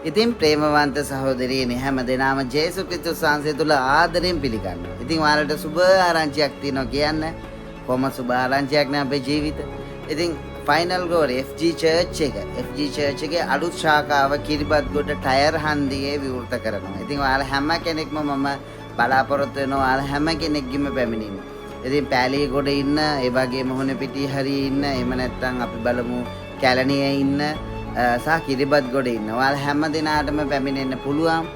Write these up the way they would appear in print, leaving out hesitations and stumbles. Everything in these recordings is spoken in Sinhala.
ඉතින් ප්‍රේමවන්ත සහෝදරියනි හැම දෙනාම ජේසුස් ක්‍රිස්තුස් වහන්සේ තුල ආදරෙන් පිළිගන්නවා. ඉතින් ඔයාලට සුබ ආරංචියක් තියෙනවා කියන්න. කොහොම සුබ ආරංචියක් නේ අපේ ජීවිත. ඉතින් ෆයිනල් ගෝල් FG චර්ච් එකේ අලුත් ශාඛාව කිරිබත්ගොඩ ටයර් හන්දියේ විවෘත කරනවා. ඉතින් ඔයාලා හැම කෙනෙක්ම මම බලාපොරොත්තු වෙනවා ඔයාලා හැම කෙනෙක්ගෙම පැමිණීම. ඉතින් පෑලියගොඩ ඉන්න, ඒ වගේම හොනපිටිය හරියේ ඉන්න, එහෙම නැත්නම් අපි බලමු කැලණියේ ඉන්න සහ කිරිබත්ගොඩ ඉන්න. ඔයාලා හැම දිනාටම පැමිණෙන්න පුළුවන්.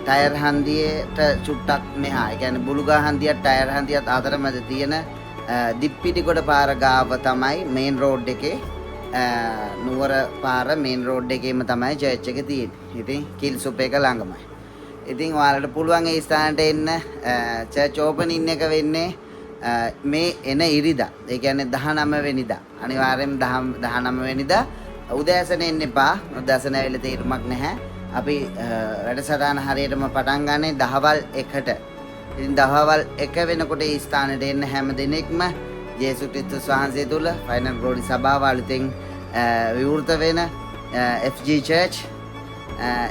ටයර් හන්දියට චුට්ටක් මෙහා. ඒ කියන්නේ බුලුගා හන්දියත් ටයර් හන්දියත් අතරමැද තියෙන දිප්පිටිගොඩ පාර ගාව තමයි මේන් රෝඩ් එකේ නුවර පාර මේන් රෝඩ් එකේම තමයි චර්ච් එක තියෙන්නේ. ඉතින් කිල්සුප් එක ළඟමයි. ඉතින් ඔයාලට පුළුවන් ඒ ස්ථානට එන්න. චර්ච් ඕපනින් එක වෙන්නේ මේ එන ඉරිදා. ඒ කියන්නේ 19 වෙනිදා. අනිවාර්යෙන් 19 වෙනිදා උදෑසන එන්න එපා. උදෑසන ඇවිල්ලා තීරමක් නැහැ. අපි වැඩසටහන හරියටම පටන් ගන්නේ දහවල් 1ට. ඉතින් දහවල් 1 වෙනකොට ඒ ස්ථානට එන්න හැම දිනෙකම ජේසුස් ක්‍රිස්තුස් වහන්සේ තුල ෆයිනල් ග්ලෝරි සභාව අලුතෙන් විවෘත වෙන FG චර්ච්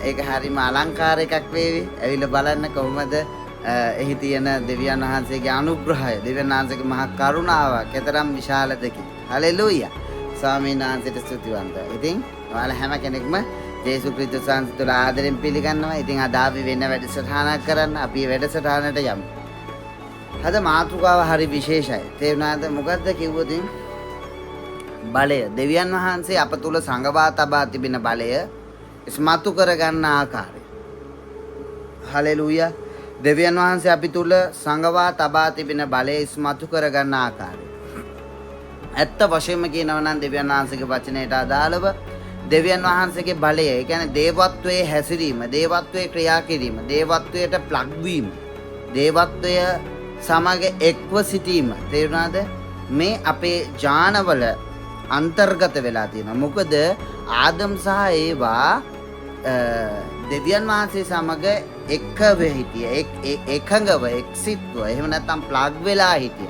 ඒක හරිම අලංකාර එකක් වේවි. ඇවිල්ලා බලන්න කොහොමද එහි තියෙන දෙවියන් වහන්සේගේ අනුග්‍රහය, දෙවියන් වහන්සේගේ මහා කරුණාව කෙතරම් විශාලද කියලා. හලෙලූයා. ස්වාමීන් වහන්සේට ස්තුතිවන්ත. ඉතින් ඔයාලා හැම කෙනෙක්ම ජේසුස් ක්‍රිස්තුස් වහන්සේ තුල ආදරෙන් පිළිගන්නවා. ඉතින් අද අපි වෙන වැඩසටහනක් කරන්න. අපි වැඩසටහනට යමු. අද මාතෘකාව හරි විශේෂයි. තේරුණාද? මොකද්ද කිව්වොත් බලය. දෙවියන් වහන්සේ අප තුල සංගවා තබා තිබෙන බලය ඉස්මතු කරගන්න ආකාරය. හලෙලූයා. දෙවියන් වහන්සේ අපි තුල සංගවා තබා තිබෙන බලය ඉස්මතු කරගන්න ආකාරය. ඇත්ත වශයෙන්ම කියනවා නම් දෙවියන් වහන්සේගේ වචනයට අදාළව දෙවියන් වහන්සේගේ බලය, ඒ කියන්නේ දේවත්වයේ හැසිරීම, දේවත්වයේ ක්‍රියා කිරීම, දේවත්වයට ප්ලග් වීම, දේවත්වය සමග එක්ව සිටීම. තේරුණාද? මේ අපේ ඥානවල අන්තර්ගත වෙලා තියෙනවා. මොකද ආදම් සහ ඒවා දෙවියන් වහන්සේ සමග එක්ව හිටිය, එකඟව, එක්සිත්ව, එහෙම නැත්නම් ප්ලග් වෙලා හිටිය.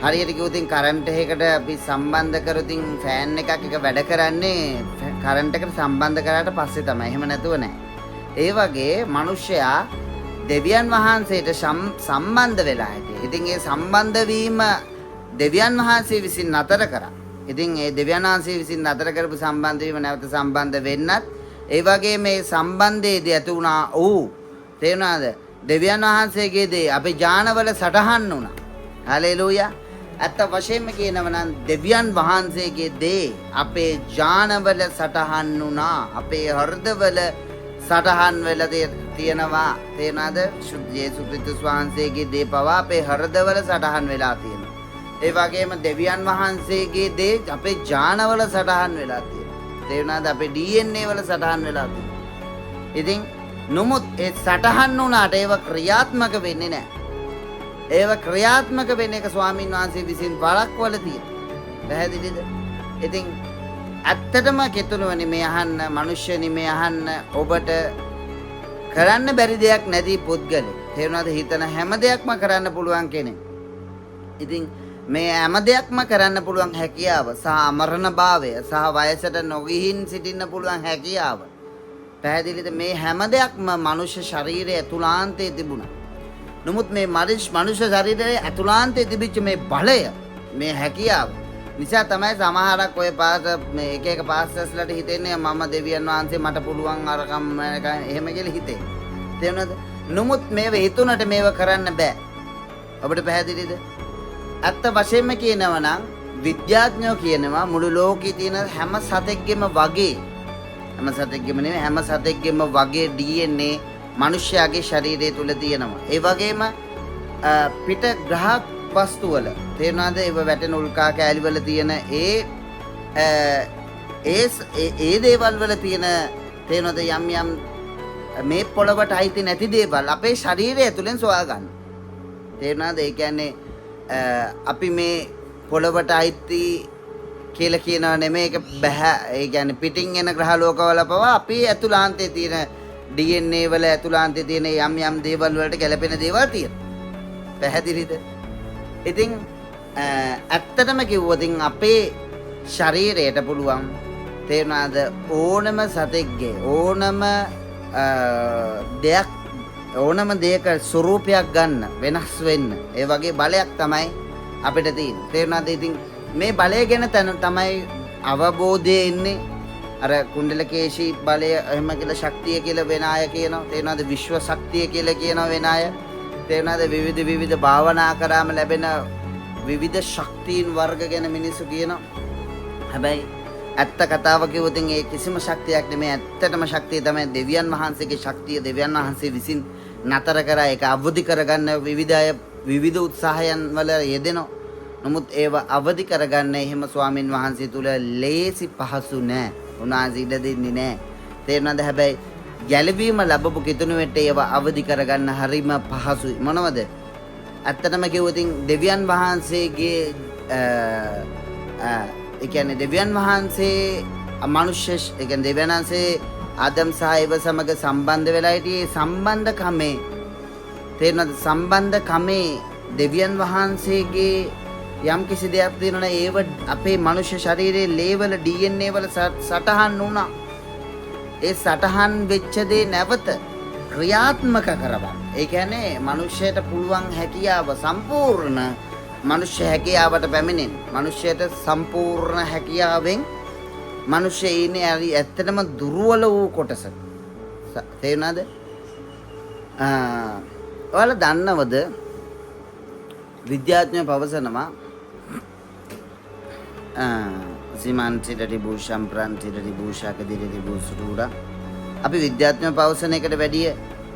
හරියට කිව්වොත් කරන්ට් එකකට අපි සම්බන්ධ කරොතින් ෆෑන් එකක් එක වැඩ කරන්නේ කරන්ට් එකට සම්බන්ධ කරාට පස්සේ තමයි. එහෙම නැතුව නෑ. ඒ වගේ මිනිස්සයා දෙවියන් වහන්සේට සම්බන්ධ වෙලා හිටියේ. ඉතින් ඒ සම්බන්ධ වීම දෙවියන් වහන්සේ විසින් නතර කරා. ඉතින් ඒ දෙවියන් වහන්සේ විසින් නතර කරපු සම්බන්ධ වීම නැවත සම්බන්ධ වෙන්නත් ඒ වගේ මේ සම්බන්ධයේදී ඇති වුණා තේරුණාද? දෙවියන් වහන්සේගේ දේ අපේ ඥානවල සටහන් වුණා. හලෙලූයා. ඇත්ත වශයෙන්ම කියනවා නම් දෙවියන් වහන්සේගේ දේ අපේ ඥානවල සටහන් වුණා. අපේ හෘදවල සටහන් වෙලා තියෙනවා. තේරුණාද? ජේසුස් ක්‍රිස්තුස් වහන්සේගේ දේ පවා අපේ හෘදවල සටහන් වෙලා තියෙනවා. ඒ වගේම දෙවියන් වහන්සේගේ දේ අපේ ඥානවල සටහන් වෙලා තියෙනවා. තේරුණාද? අපේ DNA වල සටහන් වෙලා තියෙනවා. ඉතින් නමුත් ඒ සටහන් වුණාට ඒව ක්‍රියාත්මක වෙන්නේ නැහැ. ඒව ක්‍රියාත්මක වෙන එක ස්වාමීන් වහන්සේ විසින් වළක්වල තියෙනවා. පැහැදිලිද? ඉතින් ඇත්තටම කෙතුණුවනි මේ අහන්න, මිනිස්සුනි මේ අහන්න, ඔබට කරන්න බැරි දෙයක් නැති පුද්ගලෙක්. තේරුණාද? හිතන හැම දෙයක්ම කරන්න පුළුවන් කෙනෙක්. ඉතින් මේ හැම දෙයක්ම කරන්න පුළුවන් හැකියාව සහ අමරණභාවය සහ වයසට නොගිහින් සිටින්න පුළුවන් හැකියාව. පැහැදිලිද? මේ හැම දෙයක්ම මනුෂ්‍ය ශරීරයේ ඇතුළාන්තයේ තිබුණා. නමුත් මේ මනුෂ්‍ය ශරීරයේ ඇතුළාන්තයේ තිබිච්ච මේ බලය, මේ හැකියාව නිසා තමයි සමහරක් ඔය පාස මේ එක පාස්ටර්ස්ලාට හිතෙන්නේ මම දෙවියන් වහන්සේ මට පුළුවන් අරකම් එහෙම කියලා හිතේ. තේරුණාද? නමුත් මේව හිතුණට මේව කරන්න බෑ. ඔබට පැහැදිලිද? ඇත්ත වශයෙන්ම කියනවා නම් විද්‍යාඥයෝ කියනවා මුළු ලෝකේ තියෙන හැම සතෙක්ගෙම වගේ, හැම සතෙක්ගෙම නෙවෙයි හැම සතෙක්ගෙම වගේ DNA මනුෂ්‍යයාගේ ශරීරය තුල තියෙනවා. ඒ වගේම පිට ග්‍රහ වස්තු වල තේරුණාද? ඒව වැටෙන උල්කා කෑලි වල තියෙන ඒ දේවල් වල තියෙන තේරුණාද? යම් මේ පොළවට අයිති නැති දේවල් අපේ ශරීරය ඇතුලෙන් සොයා ගන්න. තේරුණාද? ඒ කියන්නේ අපි මේ පොළවට අයිති කියලා කියනවා නෙමෙයි. ඒක බෑ. ඒ කියන්නේ පිටින් එන ග්‍රහ ලෝකවල පවා අපි ඇතුළාන්තයේ තියෙන DNA වල ඇතුළාන්තයේ තියෙන යම් දේවල් වලට ගැලපෙන දේවල් තියෙනවා. පැහැදිලිද? ඉතින් ඇත්තටම කිව්වොත් අපේ ශරීරයට පුළුවන් තේරුණාද? ඕනම සතෙක්ගේ ඕනම දෙයක් ඕනම දෙයක ස්වරූපයක් ගන්න වෙනස් වෙන්න ඒ වගේ බලයක් තමයි අපිට තියෙන්නේ. තේරුණාද? ඉතින් මේ බලය ගැන තමයි අවබෝධය ඉන්නේ. අර කුණ්ඩලකේශී බලය එහෙම කියලා ශක්තිය කියලා වෙන අය කියනවා. තේරුණාද? විශ්ව ශක්තිය කියලා කියනවා වෙන අය. තේරුණාද? විවිධ භාවනා කරාම ලැබෙන විවිධ ශක්තියින් වර්ග ගැන මිනිස්සු කියනවා. හැබැයි ඇත්ත කතාව කිව්වොත් ඒ කිසිම ශක්තියක් නෙමෙයි. ඇත්තටම ශක්තිය තමයි දෙවියන් වහන්සේගේ ශක්තිය. දෙවියන් වහන්සේ විසින් නතර කරා ඒක අවදි කරගන්න විවිධ උත්සාහයන් වල යෙදෙනවා. නමුත් ඒව අවදි කරගන්න එහෙම ස්වාමින් වහන්සේ තුල ලේසි පහසු නෑ. උන්වහන්සේ ඉඩ දෙන්නේ නෑ. තේරුණාද? හැබැයි ගැළවීම ලැබපු කිතුණුවෙට ඒව අවදි කරගන්න හරිම පහසුයි. මොනවද? ඇත්තටම කිව්වොත් දෙවියන් වහන්සේගේ ඒ කියන්නේ දෙවියන් වහන්සේ මනුෂ්‍ය ඒ කියන්නේ දෙවියන් වහන්සේ ආදම් සහ ඒව සමග සම්බන්ධ වෙලා හිටියේ සම්බන්ධකමේ. තේරෙනවද? සම්බන්ධකමේ දෙවියන් වහන්සේගේ යම් කිසි දෙයක් තියෙනවා ඒව අපේ මනුෂ්‍ය ශරීරයේ ලේවල DNA වල සටහන් වුණා. ඒ සටහන් වෙච්ච දේ නැවත ක්‍රියාත්මක කරවන්න. ඒ කියන්නේ මනුෂ්‍යයට පුළුවන් හැකියාව සම්පූර්ණ මනුෂ්‍ය හැකියාවට පැමිණෙන. මනුෂ්‍යයට සම්පූර්ණ හැකියාවෙන් මනුෂ්‍ය ඉන්නේ ඇත්තටම දුර්වල වූ කොටස. තේරුණාද? ඔයාලා දන්නවද විද්‍යාඥයෝ පවසනවා සිමන් සිටටි භූෂම් ප්‍රන් සිටටි භූෂාක දිරටි භූසුරුඩා අපි විද්‍යාඥයෝ පවසන එකට වැඩිය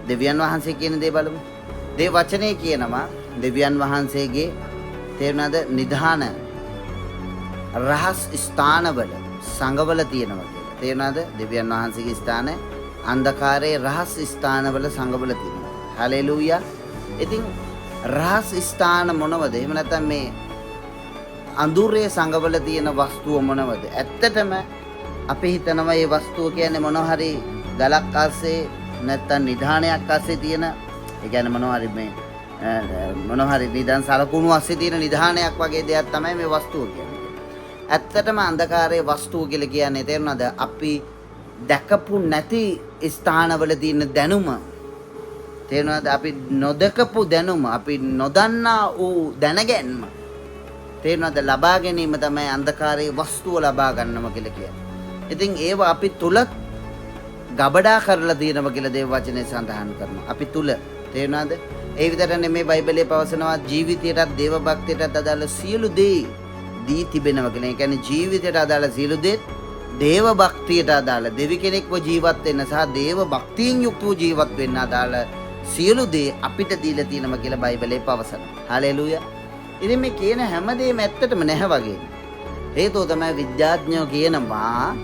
දෙවියන් වහන්සේ කියන දේ බලමු. දේ වචනේ කියනවා දෙවියන් වහන්සේගේ තේරුණාද නිධාන රහස් ස්ථානවල සංගවල තියෙනවා කියලා. තේරුණාද? දෙවියන් වහන්සේගේ ස්ථාන අන්ධකාරයේ රහස් ස්ථානවල සංගවල තියෙනවා. හලෙලූයා. ඉතින් රහස් ස්ථාන මොනවද? එහෙම නැත්නම් මේ අඳුරේ සංගවල තියෙන වස්තුව මොනවද? ඇත්තටම අපි හිතනවා මේ වස්තුව කියන්නේ මොනවා හරි ගලක් අස්සේ නැත්නම් නිධානයක් අස්සේ තියෙන ඒ කියන්නේ මොනවා හරි මේ මොනවා හරි නිදන් සලකුණු අස්සේ තියෙන නිධානයක් වගේ දෙයක් තමයි මේ වස්තුව කියන්නේ. ඇත්තටම අන්ධකාරයේ වස්තුව කියලා කියන්නේ තේරුණාද? අපි දැකපු නැති ස්ථානවල තියෙන දැනුම. තේරුණාද? අපි නොදකපු දැනුම, අපි නොදන්නා වූ දැනගැන්ම. තේරුණාද? ලබා ගැනීම තමයි අන්ධකාරයේ වස්තුව ලබා ගන්නම කියලා කියන්නේ. ඉතින් ඒව අපි තුල ගබඩා කරලා තියෙනවා කියලා දේව වචනේ සඳහන් කරනවා. අපි තුල. තේරුණාද? ඒ විතර නෙමෙයි බයිබලයේ පවසනවා ජීවිතයටත් දේව භක්තියටත් අදාළ සියලු දේ දී තිබෙනවා කියලා. ඒ කියන්නේ ජීවිතයට අදාළ සියලු දේ දේව භක්තියට අදාළ දෙවි කෙනෙක්ව ජීවත් වෙන්න සහ දේව භක්තියෙන් යුක්තව ජීවත් වෙන්න අදාළ සියලු දේ අපිට දීලා තියෙනවා කියලා බයිබලයේ පවසනවා. හලෙලූයා. ඉතින් මේ කියන හැමදේම ඇත්තටම නැහැ වගේ. හේතුව තමයි විද්‍යාඥයෝ කියනවා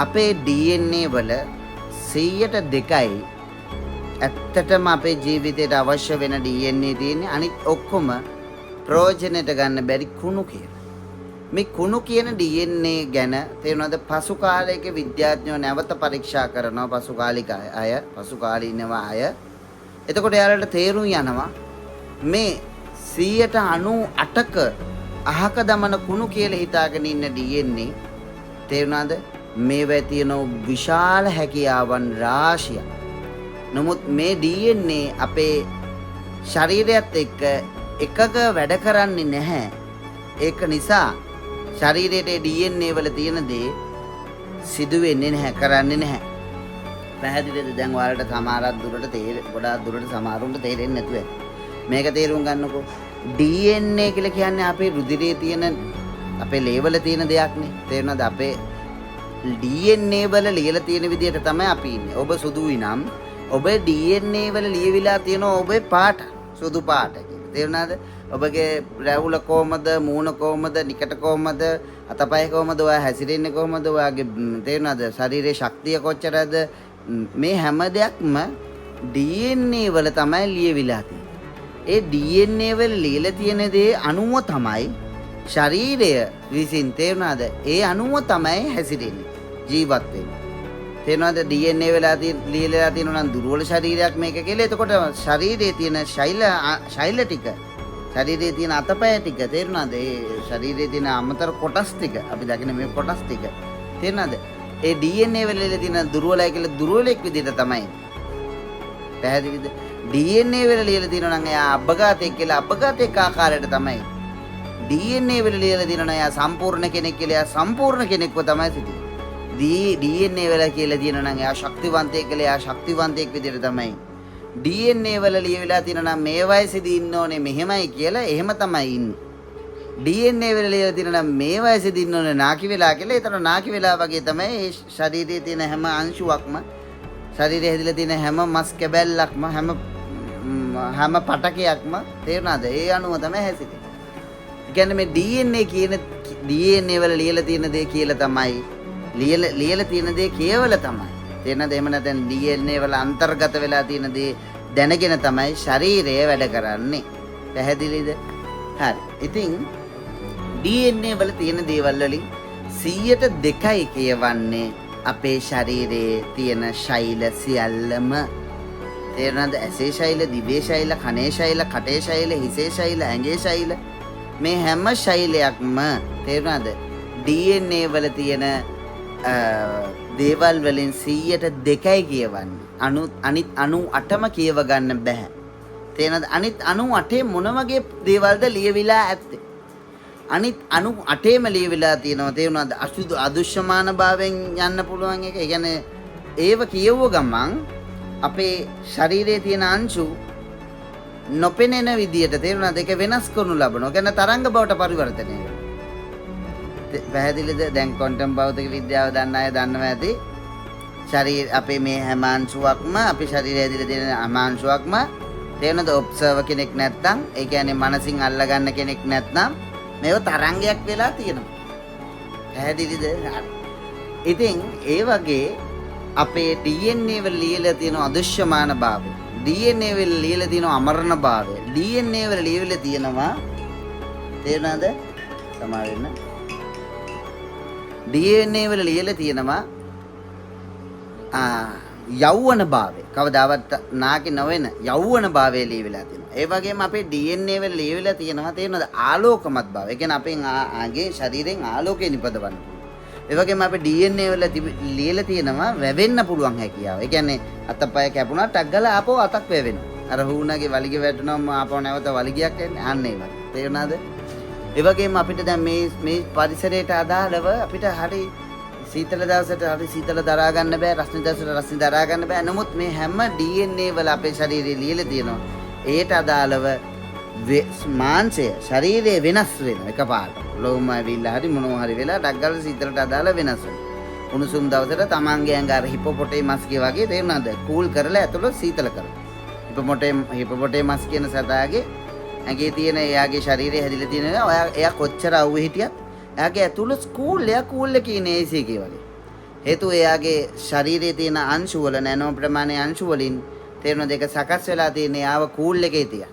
අපේ DNA වල 102යි ඇත්තටම අපේ ජීවිතයට අවශ්‍ය වෙන DNA තියෙන්නේ. අනිත් ඔක්කොම ප්‍රයෝජනෙට ගන්න බැරි කුණු කියලා. මේ කුණු කියන DNA ගැන තේරුණාද? පසු කාලයක විද්‍යාඥයෝ නැවත පරීක්ෂා කරනවා පසුකාලීනව අය. එතකොට එයාලට තේරුම් යනවා මේ 98%ක අහක දමන කුණු කියලා හිතාගෙන ඉන්න DNA තේරුණාද? මේවා තියෙන විශාල හැකියාවන් රාශියක්. නමුත් මේ DNA අපේ ශරීරයත් එක්ක එකක වැඩ කරන්නේ නැහැ. ඒක නිසා ශරීරයේ DNA වල තියෙන දේ සිදු වෙන්නේ නැහැ, කරන්නේ නැහැ. පැහැදිලිද? දැන් ඔයාලට සමහරක් දුරට ගොඩාක් දුරට සමහරුන්ට තේරෙන්නේ නැතුව ඇති. මේක තේරුම් ගන්නකො. DNA කියලා කියන්නේ අපේ රුධිරයේ තියෙන අපේ ලේවල තියෙන දෙයක්නේ. තේරුණාද? අපේ DNA වල ලියලා තියෙන විදිහට තමයි අපි ඉන්නේ. ඔබ සුදුයි නම් ඔබේ DNA වල ලියවිලා තියෙන ඔබේ පාට සුදු පාට කියලා. තේරුණාද? ඔබගේ රැවුල කොහමද, මූණ කොහමද, නිකට කොහමද, අතපය කොහමද, ඔයා හැසිරෙන්නේ කොහමද, ඔයාගේ තේරුණාද? ශරීරයේ ශක්තිය කොච්චරද? මේ හැම දෙයක්ම DNA වල තමයි ලියවිලා තියෙන්නේ. ඒ DNA වල ලියලා තියෙන දේ අණුව තමයි ශරීරය විසින් තේරුණාද? ඒ අණුව තමයි හැසිරෙන්නේ, ජීවත් වෙන්නේ. තේරුණාද? DNA වෙලා ලියලා තියෙනවා නම් දුර්වල ශරීරයක් මේක කියලා. එතකොට ශරීරයේ තියෙන ශෛල ටික ශරීරයේ තියෙන අතපය ටික තේරුණාද? ඒ ශරීරයේ තියෙන අමතර කොටස් ටික අපි දකින මේ කොටස් ටික තේරුණාද? ඒ DNA වල තියෙන දුර්වලයි කියලා දුර්වලෙක් විදිහට තමයි. පැහැදිලිද? DNA වල ලියලා තියෙනවා නම් එයා අබ්බගාතෙක් කියලා අබ්බගාතෙක් ආකාරයට තමයි. DNA වල ලියලා තියෙනවා නම් එයා සම්පූර්ණ කෙනෙක් කියලා එයා සම්පූර්ණ කෙනෙක්ව තමයි සිටින්නේ. DNA වල කියලා තියෙනවා නම් එයා ශක්තිවන්තයෙක් කියලා එයා ශක්තිවන්තයෙක් විදිහට තමයි. DNA වල ලියවිලා තියෙනවා නම් මේ වයසේදී ඉන්න ඕනේ මෙහෙමයි කියලා එහෙම තමයි ඉන්නේ. DNA වල ලියලා තියෙනවා නම් මේ වයසේදී ඉන්න ඕනේ නාකි වෙලා කියලා. ඒතර නාකි වෙලා වගේ තමයි මේ ශරීරයේ තියෙන හැම අංශුවක්ම ශරීරයේ හැදිලා තියෙන හැම මස් කැබැල්ලක්ම හැම පටකයක්ම තේරුණාද? ඒ අනුව තමයි හැසිරෙන්නේ. ඒ කියන්නේ මේ DNA වල ලියලා තියෙන දේ කියලා තමයි ලියලා තියෙන දේ කියවලා තමයි. තේරෙනවද? එහෙම නැත්නම් DNA වල අන්තර්ගත වෙලා තියෙන දේ දැනගෙන තමයි ශරීරය වැඩ කරන්නේ. පැහැදිලිද? හරි. ඉතින් DNA වල තියෙන දේවල් වලින් 102යි කියවන්නේ අපේ ශරීරයේ තියෙන ශෛල සියල්ලම. තේරෙනවද? ඇසේ ශෛල, දිවේ ශෛල, කනේ ශෛල, කටේ ශෛල, හිසේ ශෛල, ඇඟේ ශෛල මේ හැම ශෛලයක්ම තේරෙනවද? DNA වල තියෙන දේවල් වලින් 102යි කියවන්නේ. අනිත් 98ම කියව ගන්න බෑ. තේරෙනවද? අනිත් 98 මොන වගේ දේවල්ද ලියවිලා ඇත්තේ? අනිත් 98ම ලියවිලා තියෙනවා. තේරුණාද? අදුෂ්‍යමාන භාවයෙන් යන්න පුළුවන් එක. ඒ කියන්නේ ඒව කියවුව ගමන් අපේ ශරීරයේ තියෙන අංශු නොපෙනෙන විදියට තේරුණාද? ඒක වෙනස් කරනු ලබනවා. කියන්නේ තරංග බවට පරිවර්තනය වෙනවා. පැහැදිලිද? දැන් ක්වොන්ටම් භෞතික විද්‍යාව දන්න අය දන්නවා ඇති. අපේ මේ හැම අංශුවක්ම අපේ ශරීරයේ ඇදිලා තියෙන හැම අංශුවක්ම තේරෙනවද? ඔබ්සර්වර් කෙනෙක් නැත්නම්, ඒ කියන්නේ මනසින් අල්ලගන්න කෙනෙක් නැත්නම් මේව තරංගයක් වෙලා තියෙනවා. පැහැදිලිද? ඉතින් ඒ වගේ අපේ DNA වල ලියලා තියෙන අදෘශ්‍යමාන භාවය, DNA වල ලියලා තියෙන අමරණ භාවය, DNA වල ලියවිලා තියෙනවා තේරෙනවද? සමහර වෙන DNA වල ලියලා තියෙනවා යෞවන භාවය. කවදාවත් නාකි නොවන යෞවන භාවය ලියවිලා තියෙනවා. ඒ වගේම අපේ DNA වල ලියවිලා තියෙනවා තේරෙනවද? ආලෝකමත් භාවය. ඒ කියන්නේ අපෙන් ආගේ ශරීරයෙන් ආලෝකය නිපදවන්න පුළුවන්. ඒ වගේම අපේ DNA වල ලියලා තියෙනවා වැවෙන්න පුළුවන් හැකියාව. ඒ කියන්නේ අතපය කැපුණා ටක් ගාලා ආපහු අතක් වැවෙනවා. අර හුණගේ වලිගය වැටුනම ආපහු නැවත වලිගයක් එන්නේ. අන්න ඒ වගේ. තේරුණාද? ඒ වගේම අපිට දැන් මේ පරිසරයට අදාළව අපිට හරි සීතල දවසට හරි සීතල දරා ගන්න බෑ, රස්නේ දවසට රස්නේ දරා ගන්න බෑ. නමුත් මේ හැම DNA වල අපේ ශරීරයේ ලියලා තියෙනවා. ඒට අදාළව මාංශය ශරීරයේ වෙනස් වෙනවා එකපාරට. ලෝම ඇවිල්ලා හරි මොනවා හරි වෙලා ඩග්ගල සීතලට අදාළ වෙනස් වෙනවා. උණුසුම් දවසට තමන්ගේ ඇඟ අර හිපොපොටේමස් වගේ තේරුණාද? කූල් කරලා ඇතුළත සීතල කරනවා. හිපොපොටේමස් කියන සතාගේ ඇඟේ තියෙන එයාගේ ශරීරයේ හැදිලා තියෙන එයා කොච්චර අවුවේ හිටියත් එයාගේ ඇතුළත කූල් එකේ ඉන්නේ AC එකේ වගේ. හේතුව එයාගේ ශරීරයේ තියෙන අංශු වල නැනෝ ප්‍රමාණයේ අංශු වලින් තේරෙන දෙක සකස් වෙලා තියෙන යාව කූල් එකේ තියන.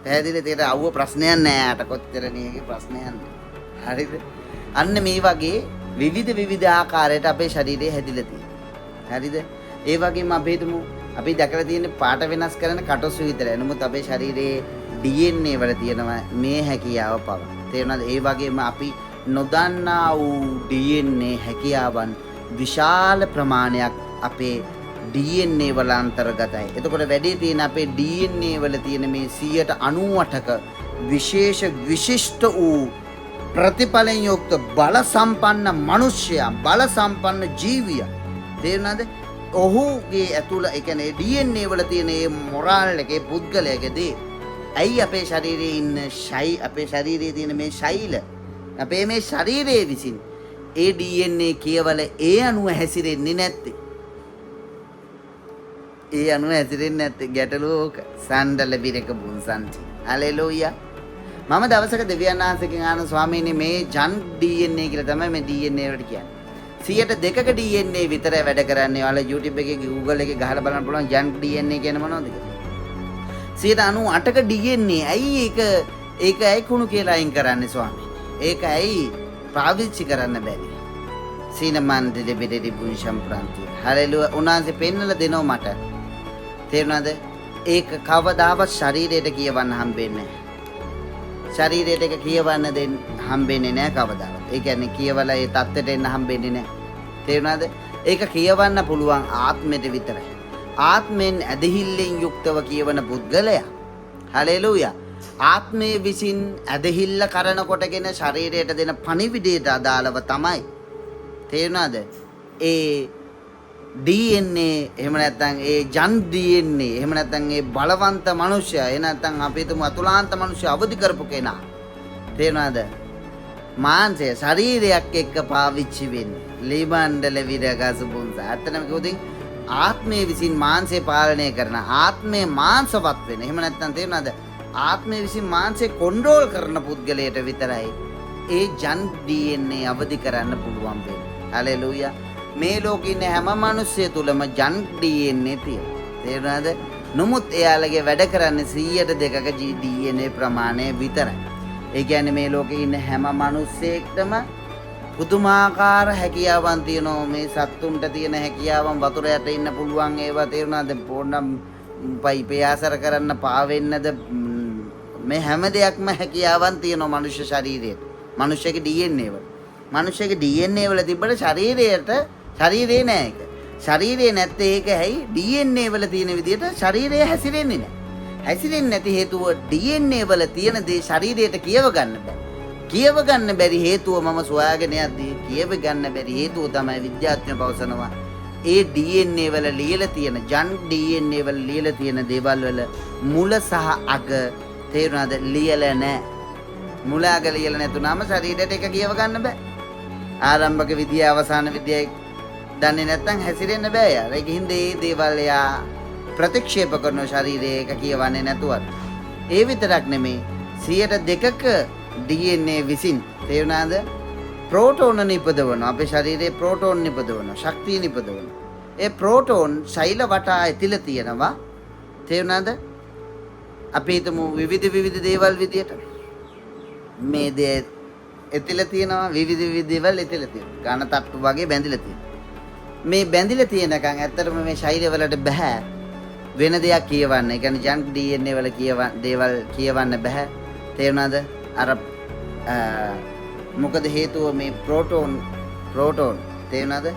පැහැදිලිද? ඒකට අවුව ප්‍රශ්නයක් නෑ. යාට කොච්චර නේගේ ප්‍රශ්නයක් නෑ. හරිද? අන්න මේ වගේ විවිධ ආකාරයට අපේ ශරීරය හැදිලා තියෙනවා. හරිද? ඒ වගේම අපි හිතමු අපි දැකලා තියෙන පාට වෙනස් කරන කටොස්සු විතරයි. නමුත් අපේ ශරීරයේ DNA වල තියෙනවා මේ හැකියාව පව. තේරුණාද? ඒ වගේම අපි නොදන්නා වූ DNA හැකියාවන් විශාල ප්‍රමාණයක් අපේ DNA වල අන්තර්ගතයි. එතකොට වැඩි තියෙන අපේ DNA වල තියෙන මේ 98%ක විශිෂ්ට වූ ප්‍රතිඵලෙන් යුක්ත බල සම්පන්න මිනිසයා, බල සම්පන්න ජීවියා. තේරුණාද? ඔහුගේ ඇතුළ ඒ කියන්නේ DNA වල තියෙන මේ මොරාල් එකේ පුද්ගලයාගේදී ඇයි අපේ ශරීරයේ ඉන්න අපේ ශරීරයේ තියෙන මේ ශෛල අපේ මේ ශරීරයේ විසින් ඒ DNA කියවල ඒ අණුව හැසිරෙන්නේ නැත්තේ. ඒ අණුව හැසිරෙන්නේ නැත්තේ ගැටලුව ඕක. සණ්ඩල බිරක බුන්සන්ති. හලෙලූයා. මම දවසක දෙවියන් වහන්සේගෙන් ආන ස්වාමීනි මේ ජන්ක් DNA කියලා තමයි මේ DNA වලට කියන්නේ. 102ක DNA විතරයි වැඩ කරන්නේ. ඔයාලා YouTube එකේ Google එකේ ගහලා බලන්න පුළුවන් ජන්ක් DNA කියන්නේ මොනවද කියලා. 98ක DNA ඇයි ඒක ඇයි කුණු කියලා අයින් කරන්නේ ස්වාමීනි? ඒක ඇයි පාවිච්චි කරන්න බැරි? සීනමන්ද දෙබෙදි බුන්ෂම් ප්‍රාන්ති. හලෙලූයා. උනාසේ පෙන්නලා දෙනවා මට. තේරුණාද? ඒක කවදාවත් ශරීරයට කියවන්න හම්බෙන්නේ නැහැ. ශරීරයට එක කියවන්න දෙන්න හම්බෙන්නේ නැහැ කවදාවත්. ඒ කියන්නේ කියවලා ඒ தත්තට එන්න හම්බෙන්නේ නැහැ. තේරුණාද? ඒක කියවන්න පුළුවන් ආත්මෙට විතරයි. ආත්මෙන් ඇදහිල්ලෙන් යුක්තව කියවන පුද්ගලයා. හලෙලූයා. ආත්මයේ විසින් ඇදහිල්ල කරන කොටගෙන ශරීරයට දෙන පණිවිඩයට අදාළව තමයි. තේරුණාද? ඒ DNA එහෙම නැත්නම් ඒ ජන් DNA එහෙම නැත්නම් ඒ බලවන්ත මනුෂ්‍යයා එහෙම නැත්නම් අපි හිතමු අතුලාන්ත මනුෂ්‍ය අවදි කරපු කෙනා. තේරුණාද? මාංශය ශරීරයක් එක්ක පාවිච්චි වෙන්නේ. ලීබණ්ඩල විරගසුබුන්ස. අතනම කිව්වොත් ආත්මයේ විසින් මාංශය පාලනය කරන ආත්මයේ මාංශවත් වෙන. එහෙම නැත්නම් තේරුණාද? ආත්මයේ විසින් මාංශය කන්ට්‍රෝල් කරන පුද්ගලයාට විතරයි ඒ ජන් DNA අවදි කරන්න පුළුවන් වෙන්නේ. හලෙලූයා. මේ ලෝකේ ඉන්න හැම මිනිස්සෙ තුලම ජන් DNA තියෙනවා. තේරුණාද? නමුත් එයාලගේ වැඩ කරන්නේ 100%ක DNA ප්‍රමාණය විතරයි. ඒ කියන්නේ මේ ලෝකේ ඉන්න හැම මිනිස්සෙක්ටම පුදුමාකාර හැකියාවන් තියෙනවා. මේ සත්තුන්ට තියෙන හැකියාවන් වතුර යට ඉන්න පුළුවන් ඒවා තේරුණාද? පොඩ්ඩම් පයිපේ ආසර කරන්න පාවෙන්නද මේ හැම දෙයක්ම හැකියාවන් තියෙනවා මනුෂ්‍ය ශරීරයට. මනුෂ්‍යගේ DNA වල. මනුෂ්‍යගේ DNA වල තිබ්බට ශරීරේ නෑ ඒක. ශරීරේ නැත්තේ ඒක ඇයි? DNA වල තියෙන විදිහට ශරීරය හැසිරෙන්නේ නෑ. හැසිරෙන්නේ නැති හේතුව DNA වල තියෙන දේ ශරීරයට කියව ගන්න බෑ. කියව ගන්න බැරි හේතුව මම සොයාගෙන යද්දී කියව ගන්න බැරි හේතුව තමයි විද්‍යාඥයෝ පවසනවා. ඒ DNA වල ලියලා තියෙන ජන් DNA වල ලියලා තියෙන දේවල් වල මුල සහ අග තේරුණාද? ලියලා නෑ. මුල අග ලියලා නැතුනම ශරීරයට එක කියව ගන්න බෑ. ආරම්භක විදිය අවසාන විදියයි දන්නේ නැත්නම් හැසිරෙන්න බෑ යාර. ඒක හින්දා මේ දේවල් යා ප්‍රතික්ෂේප කරන ශරීරයේ එක කියවන්නේ නැතුවත්. ඒ විතරක් නෙමේ 102ක DNA විසින් තේරුණාද? ප්‍රෝටෝන නිපදවන අපේ ශරීරයේ ප්‍රෝටෝන නිපදවන ශක්තිය නිපදවන. ඒ ප්‍රෝටෝන ශෛල වටා ඇතිලා තියෙනවා. තේරුණාද? අපි හිතමු විවිධ දේවල් විදියට මේ දේ ඇතිලා තියෙනවා. විවිධ දේවල් ඇතිලා තියෙනවා. ඝන තට්ටු වගේ බැඳිලා තියෙනවා. මේ බැඳිලා තියෙනකන් ඇත්තටම මේ ශෛල වලට බෑ වෙන දෙයක් කියවන්න. ඒ කියන්නේ ජන් DNA වල දේවල් කියවන්න බෑ. තේරුණාද? අර මොකද හේතුව මේ ප්‍රෝටෝන තේරුණාද?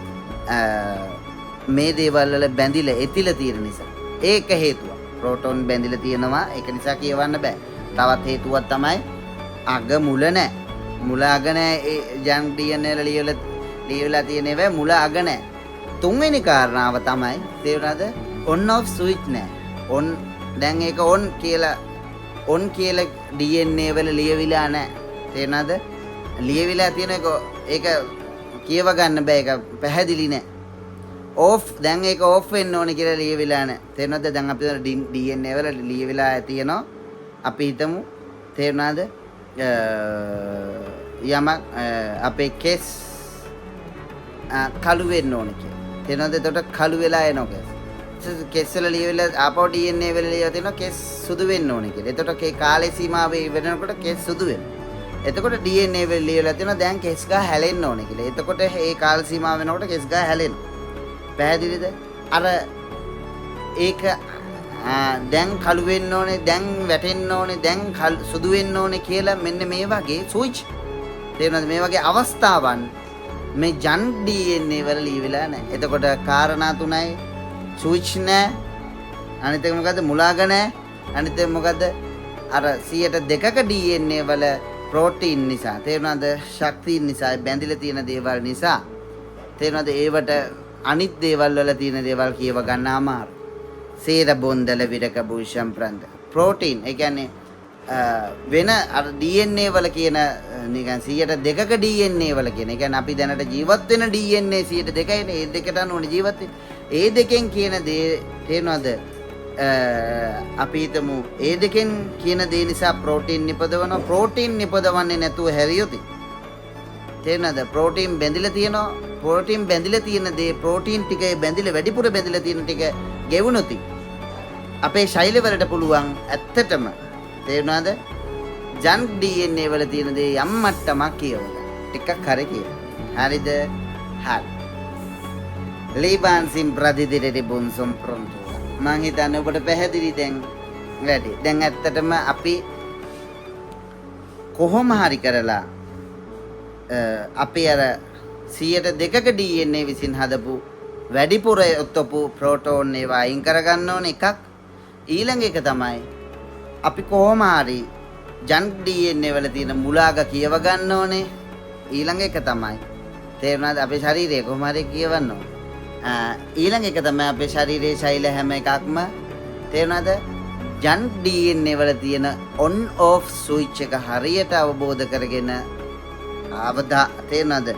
මේ දේවල් වල බැඳිලා ඇතිලා තියෙන නිසා. ඒක හේතුව. ප්‍රෝටෝන බැඳිලා තියෙනවා. ඒක නිසා කියවන්න බෑ. තවත් හේතුවක් තමයි අග මුල නැහැ. මුල අග නැහැ. ඒ ජන් DNA වල ලියලා තියෙන ඒවා මුල අග නැහැ. තුන්වෙනි කාරණාව තමයි තේරුණාද? on off switch නැහැ. on දැන් ඒක on කියලා DNA වල ලියවිලා නැහැ. තේරුණාද? ලියවිලා තියෙන එක ඒක කියව ගන්න බෑ. ඒක පැහැදිලි නැහැ. off දැන් ඒක off වෙන්න ඕනේ කියලා ලියවිලා නැහැ. තේරුණාද? දැන් අපි DNA වල ලියවිලා තියෙනවා. අපි හිතමු තේරුණාද? යමක් අපේ කෙස් කළු වෙන්න ඕනේ කියලා. තේරුණාද? එතකොට කළු වෙලා එනවා කෙස් වල ලියවිලා ආපහු DNA වල ලියලා තියෙනවා කෙස් සුදු වෙන්න ඕනේ කියලා. එතකොට ඒ කාලේ සීමාවේ වෙනකොට කෙස් සුදු වෙනවා. එතකොට DNA වල ලියලා තියෙනවා දැන් කෙස් ගහ හැලෙන්න ඕනේ කියලා. එතකොට ඒ කාල සීමාව වෙනකොට කෙස් ගහ හැලෙනවා. පැහැදිලිද? අර ඒක දැන් කළු වෙන්න ඕනේ, දැන් වැටෙන්න ඕනේ, දැන් සුදු වෙන්න ඕනේ කියලා මෙන්න මේ වගේ ස්විච්. තේරුණාද? මේ වගේ අවස්ථාවන් මේ ජන් DNA වල ලියවිලා නැහැ. එතකොට කාරණා තුනයි ස්විච් නැහැ. අනිත් එක මොකද්ද? මුලාග නැහැ. අනිත් එක මොකද්ද? අර 102ක DNA වල ප්‍රෝටීන් නිසා. තේරුණාද? ශක්තිය නිසා බැඳිලා තියෙන දේවල් නිසා. තේරුණාද? ඒවට අනිත් දේවල් වල තියෙන දේවල් කියව ගන්න අමාරු. සේර බොන්දල විරක භූෂම් ප්‍රන්ද. ප්‍රෝටීන් ඒ කියන්නේ වෙන අර DNA වල කියන නිකන් 102ක DNA වල කියන. ඒ කියන්නේ අපි දැනට ජීවත් වෙන DNA 102යිනේ. ඒ දෙකට අනුවනේ ජීවත් වෙන්නේ. ඒ දෙකෙන් කියන දේ තේරෙනවද? අපි හිතමු ඒ දෙකෙන් කියන දේ නිසා ප්‍රෝටීන් නිපදවනවා. ප්‍රෝටීන් නිපදවන්නේ නැතුව හැරියොත් තේරෙනවද? ප්‍රෝටීන් බැඳිලා තියෙනවා. ප්‍රෝටීන් බැඳිලා තියෙන දේ ප්‍රෝටීන් ටික බැඳිලා වැඩිපුර බැඳිලා තියෙන ටික ගෙවුනොත් අපේ ශෛල වලට පුළුවන් ඇත්තටම තේරුණාද? ජන් DNA වල තියෙන දේ යම් මට්ටමක් කියවගන්න. ටිකක් හරි කියන්න. හරිද? හරි. ලීබාන් සිම් ප්‍රතිදිරේ බොන්සොම් ප්‍රොන්ටෝ. මං හිතන්නේ ඔබට පැහැදිලි දැන් වැඩි. දැන් ඇත්තටම අපි කොහොම හරි කරලා අපේ අර 102ක DNA විසින් හදපු වැඩිපුර ඔත්තපු ප්‍රෝටෝන් ඒවා අයින් කරගන්න ඕන එකක්. ඊළඟ එක තමයි අපි කොහොම හරි ජන්ක් DNA වල තියෙන මුලාග කියව ගන්න ඕනේ. ඊළඟ එක තමයි තේරුණාද අපේ ශරීරය කොහොම හරි කියවන්න ඕන. ඊළඟ එක තමයි අපේ ශරීරයේ ශෛල හැම එකක්ම තේරුණාද ජන්ක් DNA වල තියෙන on off switch එක හරියට අවබෝධ කරගෙන තේරුණාද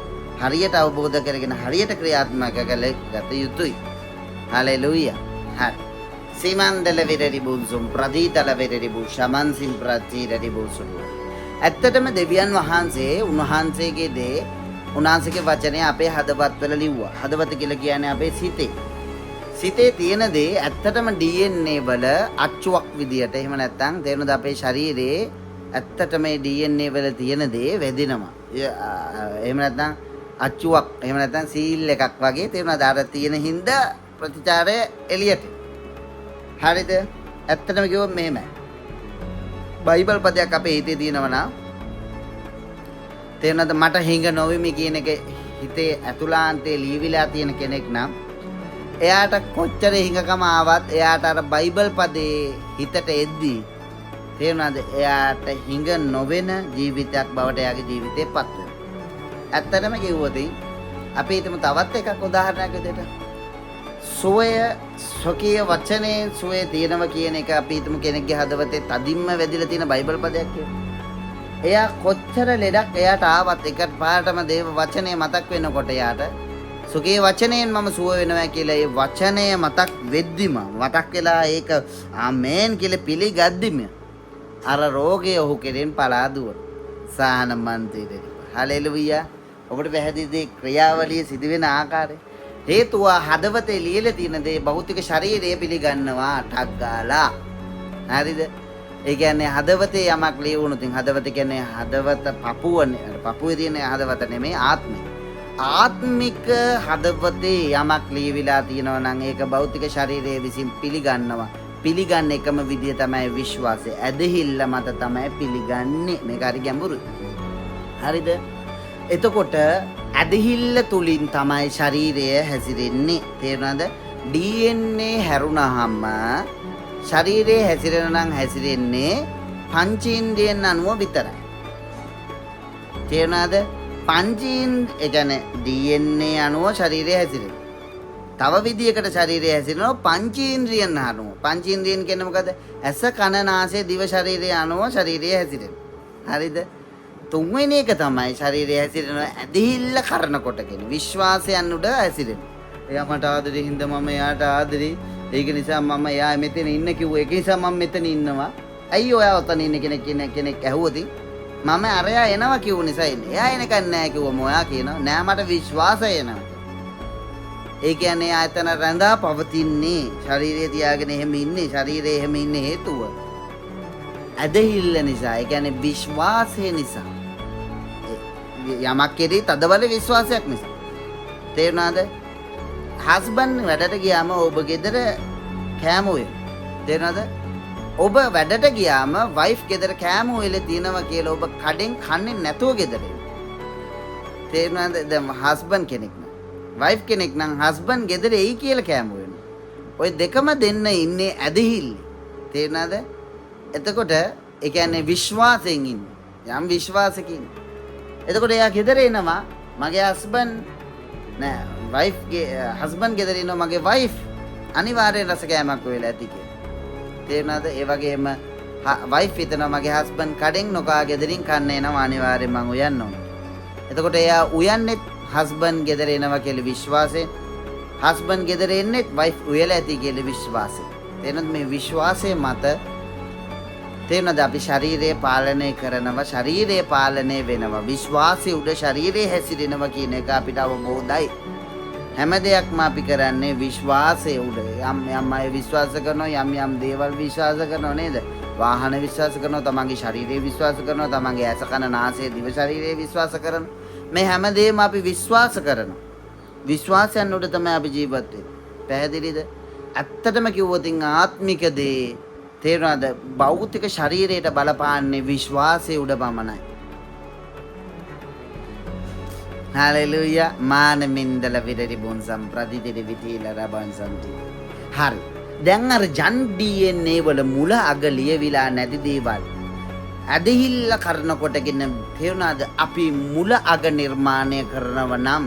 හරියට අවබෝධ කරගෙන හරියට ක්‍රියාත්මක කළ ගත යුතුයි. හලෙලූයා. හරි. සීමන්දල විරරි බුන්සුම් ප්‍රදීතල විරරි බු ශමන්සින් ප්‍රතිරරි බුසුම්. ඇත්තටම දෙවියන් වහන්සේ උන්වහන්සේගේ දේ උන්වහන්සේගේ වචනය අපේ හදවත්වල ලිව්වා. හදවත කියලා කියන්නේ අපේ සිතේ. සිතේ තියෙන දේ ඇත්තටම DNA වල අච්චුවක් විදියට එහෙම නැත්නම් තේරුණාද අපේ ශරීරයේ ඇත්තටම මේ DNA වල තියෙන දේ වැදිනවා. එහෙම නැත්නම් අච්චුවක් එහෙම නැත්නම් සීල් එකක් වගේ තේරුණාද අර තියෙන හින්දා ප්‍රතිචාරය එළියට. හරිද? ඇත්තටම කිව්වොත් මෙහෙමයි. බයිබල් පදයක් අපේ හිතේ තියෙනවා නම් තේරුණාද මට හිඟ නොවෙමි කියන එක හිතේ ඇතුළාන්තයේ ලියවිලා තියෙන කෙනෙක් නම් එයාට කොච්චර හිඟකම ආවත් එයාට අර බයිබල් පදේ හිතට එද්දී තේරුණාද එයාට හිඟ නොවන ජීවිතයක් බවට එයාගේ ජීවිතේ පත් වෙනවා. ඇත්තටම කිව්වොත් අපි හිතමු තවත් එකක් උදාහරණයක් විදිහට සෝය සොකීය වචනේ සෝය තියෙනවා කියන එක අපි හිතමු කෙනෙක්ගේ හදවතේ තදින්ම වැදිලා තියෙන බයිබල් පදයක් කියලා. එයා කොච්චර ලෙඩක් එයාට ආවත් එක පාටම දේව වචනේ මතක් වෙනකොට එයාට සුඛේ වචනයෙන් මම සුව වෙනවා කියලා ඒ වචනය මතක් වෙද්දිම මතක් වෙලා ඒක ආමේන් කියලා පිළිගද්දිම අර රෝගය ඔහු කෙරෙන් පලා දුවන සාහන මන්තිරේ. හලෙලූයා. ඔබට පැහැදිලිද ක්‍රියාවලිය සිදුවෙන ආකාරය? හේතුව හදවතේ ලියලා තියෙන දේ භෞතික ශරීරය පිළිගන්නවා ටක් ගාලා. හරිද? ඒ කියන්නේ හදවතේ යමක් ලියවුණොත් හදවත කියන්නේ හදවත පපුවනේ. පපුවේ තියෙන හදවත නෙමෙයි ආත්මය. ආත්මික හදවතේ යමක් ලියවිලා තියෙනවා නම් ඒක භෞතික ශරීරයේ විසින් පිළිගන්නවා. පිළිගන්න එකම විදිය තමයි විශ්වාසය. ඇදහිල්ල මත තමයි පිළිගන්නේ. මේක හරි ගැඹුරුයි. හරිද? එතකොට ඇදහිල්ල තුලින් තමයි ශරීරය හැසිරෙන්නේ. තේරුණාද? DNA හැරුණාම ශරීරයේ හැසිරෙන නම් හැසිරෙන්නේ පංචේන්ද්‍රියන් අනුව විතරයි. තේරුණාද? ඒ කියන්නේ DNA අනුව ශරීරය හැසිරෙනවා. තව විදියකට ශරීරය හැසිරෙනවා පංචේන්ද්‍රියන් අනුව. පංචේන්ද්‍රියන් කියන්නේ මොකද? ඇස කන නාසය දිව ශරීරය අනුව ශරීරය හැසිරෙනවා. හරිද? තුන්වෙනි එක තමයි ශරීරය හැසිරෙනවා ඇදහිල්ල කරන කොටගෙන විශ්වාසයන් උඩ හැසිරෙනවා. එයා මට ආදරේ හින්දා මම එයාට ආදරේ. ඒක නිසා මම එයා මෙතන ඉන්න කිව්වා. ඒක නිසා මම මෙතන ඉන්නවා. අයියෝ ඔයා ඔතන ඉන්න කෙනෙක් ඇහුවොත් මම අරයා එනවා කිව්ව නිසා ඉන්නේ. එයා එනකන් නෑ කිව්වම ඔයා කියනවා නෑ මට විශ්වාසය එනවා. ඒ කියන්නේ ආයතන රැඳා පවතින්නේ ශරීරය තියාගෙන එහෙම ඉන්නේ. ශරීරය එහෙම ඉන්නේ හේතුව ඇදහිල්ල නිසා. ඒ කියන්නේ විශ්වාසය නිසා. යමක් කෙරෙහි තදබල විශ්වාසයක් නිසා. තේරුණාද? හස්බන්ඩ් වැඩට ගියාම ඔබ ගෙදර කෑම උයන. තේරුණාද? ඔබ වැඩට ගියාම වයිෆ් ගෙදර කෑම උයලා තියනවා කියලා ඔබ කඩෙන් කන්නේ නැතුව ගෙදර එනවා. තේරුණාද? දැන් හස්බන්ඩ් කෙනෙක් නම් වයිෆ් කෙනෙක් නම් හස්බන්ඩ් ගෙදර එයි කියලා කෑම උයනවා. ඔය දෙකම දෙන්න ඉන්නේ ඇදහිල්ල. තේරුණාද? එතකොට ඒ කියන්නේ විශ්වාසයෙන් ඉන්නේ. යම් විශ්වාසකින්. එතකොට එයා ගෙදර එනවා මගේ හස්බන්ඩ් නෑ වයිෆ්ගේ හස්බන්ඩ් ගෙදර ඉන්නවා මගේ වයිෆ් අනිවාර්යෙන් රස කෑමක් වෙලා ඇති කියලා. තේරුණාද? ඒ වගේම වයිෆ් හිතනවා මගේ හස්බන්ඩ් කඩෙන් නොකා ගෙදරින් කන්න එනවා අනිවාර්යෙන් මං උයන්න ඕන. එතකොට එයා උයන්නේ හස්බන්ඩ් ගෙදර එනවා කියලා විශ්වාසයෙන්. හස්බන්ඩ් ගෙදර එන්නේ වයිෆ් උයලා ඇති කියලා විශ්වාසයෙන්. තේරුණාද? මේ විශ්වාසය මත තේරුණාද අපි ශරීරය පාලනය කරනවා ශරීරය පාලනය වෙනවා විශ්වාසය උඩ ශරීරය හැසිරෙනවා කියන එක අපිට අවබෝධයි. හැම දෙයක්ම අපි කරන්නේ විශ්වාසය උඩ. යම් අය විශ්වාස කරනවා යම් දේවල් විශ්වාස කරනවා නේද? වාහන විශ්වාස කරනවා තමන්ගේ ශරීරය විශ්වාස කරනවා තමන්ගේ ඇස කන නාසය දිව ශරීරය විශ්වාස කරනවා. මේ හැම දෙයක්ම අපි විශ්වාස කරනවා. විශ්වාසයන් උඩ තමයි අපි ජීවත් වෙන්නේ. පැහැදිලිද? ඇත්තටම කිව්වොත් ආත්මික දේ තේරුණාද? භෞතික ශරීරයට බලපාන්නේ විශ්වාසයේ උඩ පමණයි. හalleluya. මානමින්දල විරරි බොන්සම් ප්‍රතිදිරි විතිල රබන් සම්ති. හරි. දැන් අර ජන් DNA වල මුල අග ලියවිලා නැති දේවල් ඇදහිල්ල කරන කොටගෙන තේරුණාද? අපි මුල අග නිර්මාණය කරනව නම්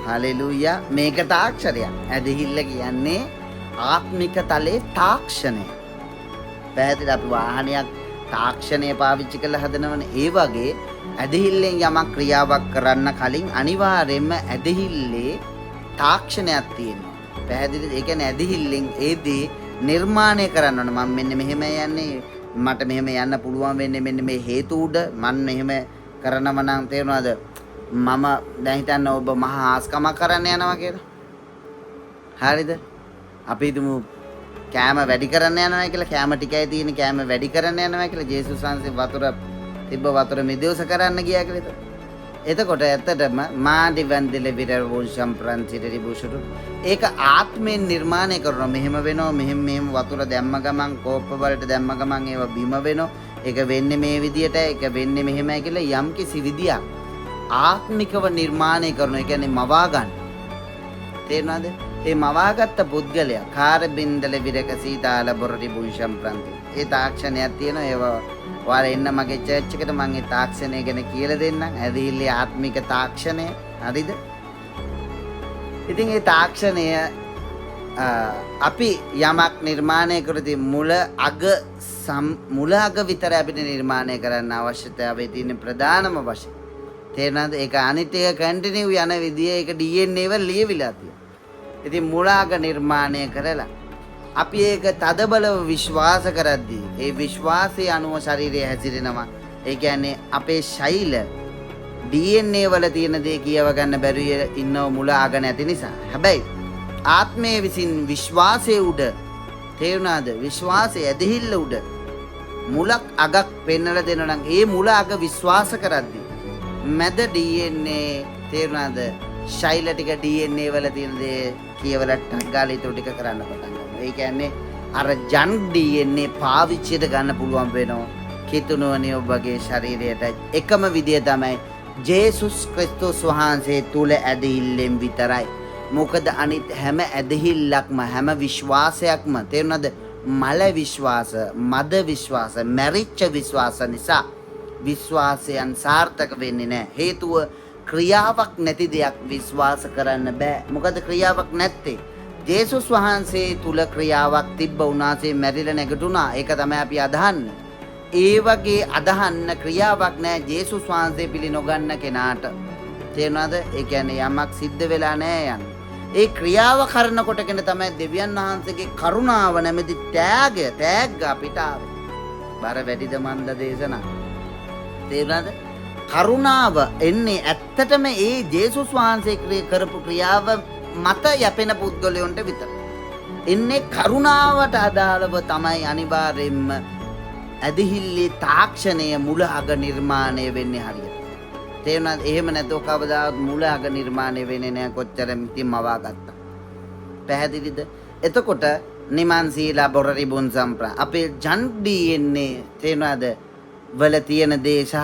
හalleluya. මේක තාක්ෂණයක්. ඇදහිල්ල කියන්නේ ආත්මික තලයේ තාක්ෂණය. පැහැදිලි? අපි වාහනයක් තාක්ෂණය පාවිච්චි කරලා හදනවනේ. ඒ වගේ ඇදහිල්ලෙන් යමක් ක්‍රියාවක් කරන්න කලින් අනිවාර්යයෙන්ම ඇදහිල්ලේ තාක්ෂණයක් තියෙනවා. පැහැදිලිද? ඒ කියන්නේ ඇදහිල්ලෙන් ඒ දේ නිර්මාණය කරන්න ඕන. මම මෙන්න මෙහෙම යන්නේ, මට මෙහෙම යන්න පුළුවන් වෙන්නේ මෙන්න මේ හේතු උඩ. මම මෙහෙම කරනව නම් තේරෙනවද? මම දැන් හිතන්න ඔබ මහා ආස්කමක් කරන්න යනවා කියලා. හරිද? අපි හිතමු කෑම වැඩි කරන්න යනවා කියලා. කෑම ටිකයි තියෙන, කෑම වැඩි කරන්න යනවා කියලා. ජේසුස් වහන්සේ වතුර තිබ්බ වතුර මිදෙවස කරන්න ගියා කියලා. එතකොට ඇත්තටම මාඩි වන්දිල විරර වුෂම් ප්‍රන්තිරි බුෂුරු ඒක ආත්මයෙන් නිර්මාණය කරනවා. මෙහෙම වෙනවා, මෙහෙම වතුර දැම්ම ගමන් කෝප්ප වලට දැම්ම ගමන් ඒවා බිම වෙනවා. ඒක වෙන්නේ මේ විදියට, ඒක වෙන්නේ මෙහෙමයි කියලා යම් කිසි විදියක් ආත්මිකව නිර්මාණය කරනවා. ඒ කියන්නේ මවා ගන්න. තේරෙනවද? ඒ මවාගත්ත පුද්ගලයා කාර බින්දල විරක සීතාල බොරටි බුෂම් ප්‍රන්ති. ඒ තාක්ෂණයක් තියෙනවා. ඒවා ඔයාලා එන්න මගේ චර්ච් එකට මම ඒ තාක්ෂණය ගැන කියලා දෙන්නම්. ඇදහිල්ලේ ආත්මික තාක්ෂණය. හරිද? ඉතින් ඒ තාක්ෂණය අපි යමක් නිර්මාණය කරද්දී මුල අග විතර අපිට නිර්මාණය කරන්න අවශ්‍යතාවය තියෙන ප්‍රධානම වශයෙන්. තේරෙනවද? ඒක අනිත් එක කන්ටිනියු යන විදිය ඒක DNA වල ලියවිලා තියෙනවා. ඉතින් මුල අග නිර්මාණය කරලා අපි ඒක තදබලව විශ්වාස කරද්දී ඒ විශ්වාසයේ අනුව ශරීරය හැසිරෙනවා. ඒ කියන්නේ අපේ ශෛල DNA වල තියෙන දේ කියව ගන්න බැරිය ඉන්නව මුල අග නැති නිසා. හැබැයි ආත්මයේ විසින් විශ්වාසයේ උඩ තේරුණාද? විශ්වාසයේ ඇදහිල්ල උඩ මුලක් අගක් පෙන්වලා දෙනවා නම් ඒ මුල අග විශ්වාස කරද්දී මැද DNA තේරුණාද? ශෛල ටික DNA වල තියෙන දේ කියවලා ටක් ගාලා ඊට ටික කරන්න පටන් ගන්නවා. ඒ කියන්නේ අර ජන් DNA පාවිච්චියට ගන්න පුළුවන් වෙනවා. කිතුණුවනේ ඔබගේ ශරීරයට එකම විදිය තමයි ජේසුස් ක්‍රිස්තුස් වහන්සේ තුල ඇදහිල්ලෙන් විතරයි. මොකද අනිත් හැම ඇදහිල්ලක්ම හැම විශ්වාසයක්ම තේරුණාද? මල විශ්වාස, මද විශ්වාස, මැරිච්ච විශ්වාස නිසා විශ්වාසයන් සාර්ථක වෙන්නේ නැහැ. හේතුව ක්‍රියාවක් නැති දෙයක් විශ්වාස කරන්න බෑ. මොකද ක්‍රියාවක් නැත්තේ. ජේසුස් වහන්සේ තුල ක්‍රියාවක් තිබ්බ උනාසේ මැරිලා නැගිටුණා. ඒක තමයි අපි අදහන්නේ. ඒ වගේ අදහන්න ක්‍රියාවක් නැහැ ජේසුස් වහන්සේ පිළි නොගන්න කෙනාට. තේරුණාද? ඒ කියන්නේ යමක් සිද්ධ වෙලා නැහැ යන්නේ. ඒ ක්‍රියාව කරන කොටගෙන තමයි දෙවියන් වහන්සේගේ කරුණාව නැමැති තෑග්ග අපිට ආවේ. බර වැඩිද මන්ද දේශනා. තේරුණාද? කරුණාව එන්නේ ඇත්තටම ඒ ජේසුස් වහන්සේ කරපු ක්‍රියාව මත යැපෙන පුද්ගලයන්ට විතර. එන්නේ කරුණාවට අදාළව තමයි අනිවාර්යෙන්ම ඇදහිල්ලේ තාක්ෂණය මුල අග නිර්මාණය වෙන්නේ හරියට. තේරුණාද? එහෙම නැත්නම් කවදාවත් මුල අග නිර්මාණය වෙන්නේ නැහැ කොච්චර මිතින් මවා ගත්තා. පැහැදිලිද? එතකොට නිමන් සීලා බොරරි බුන් සම්ප්‍රා අපේ ජන් DNA තේරුණාද? වල තියෙන දේ සහ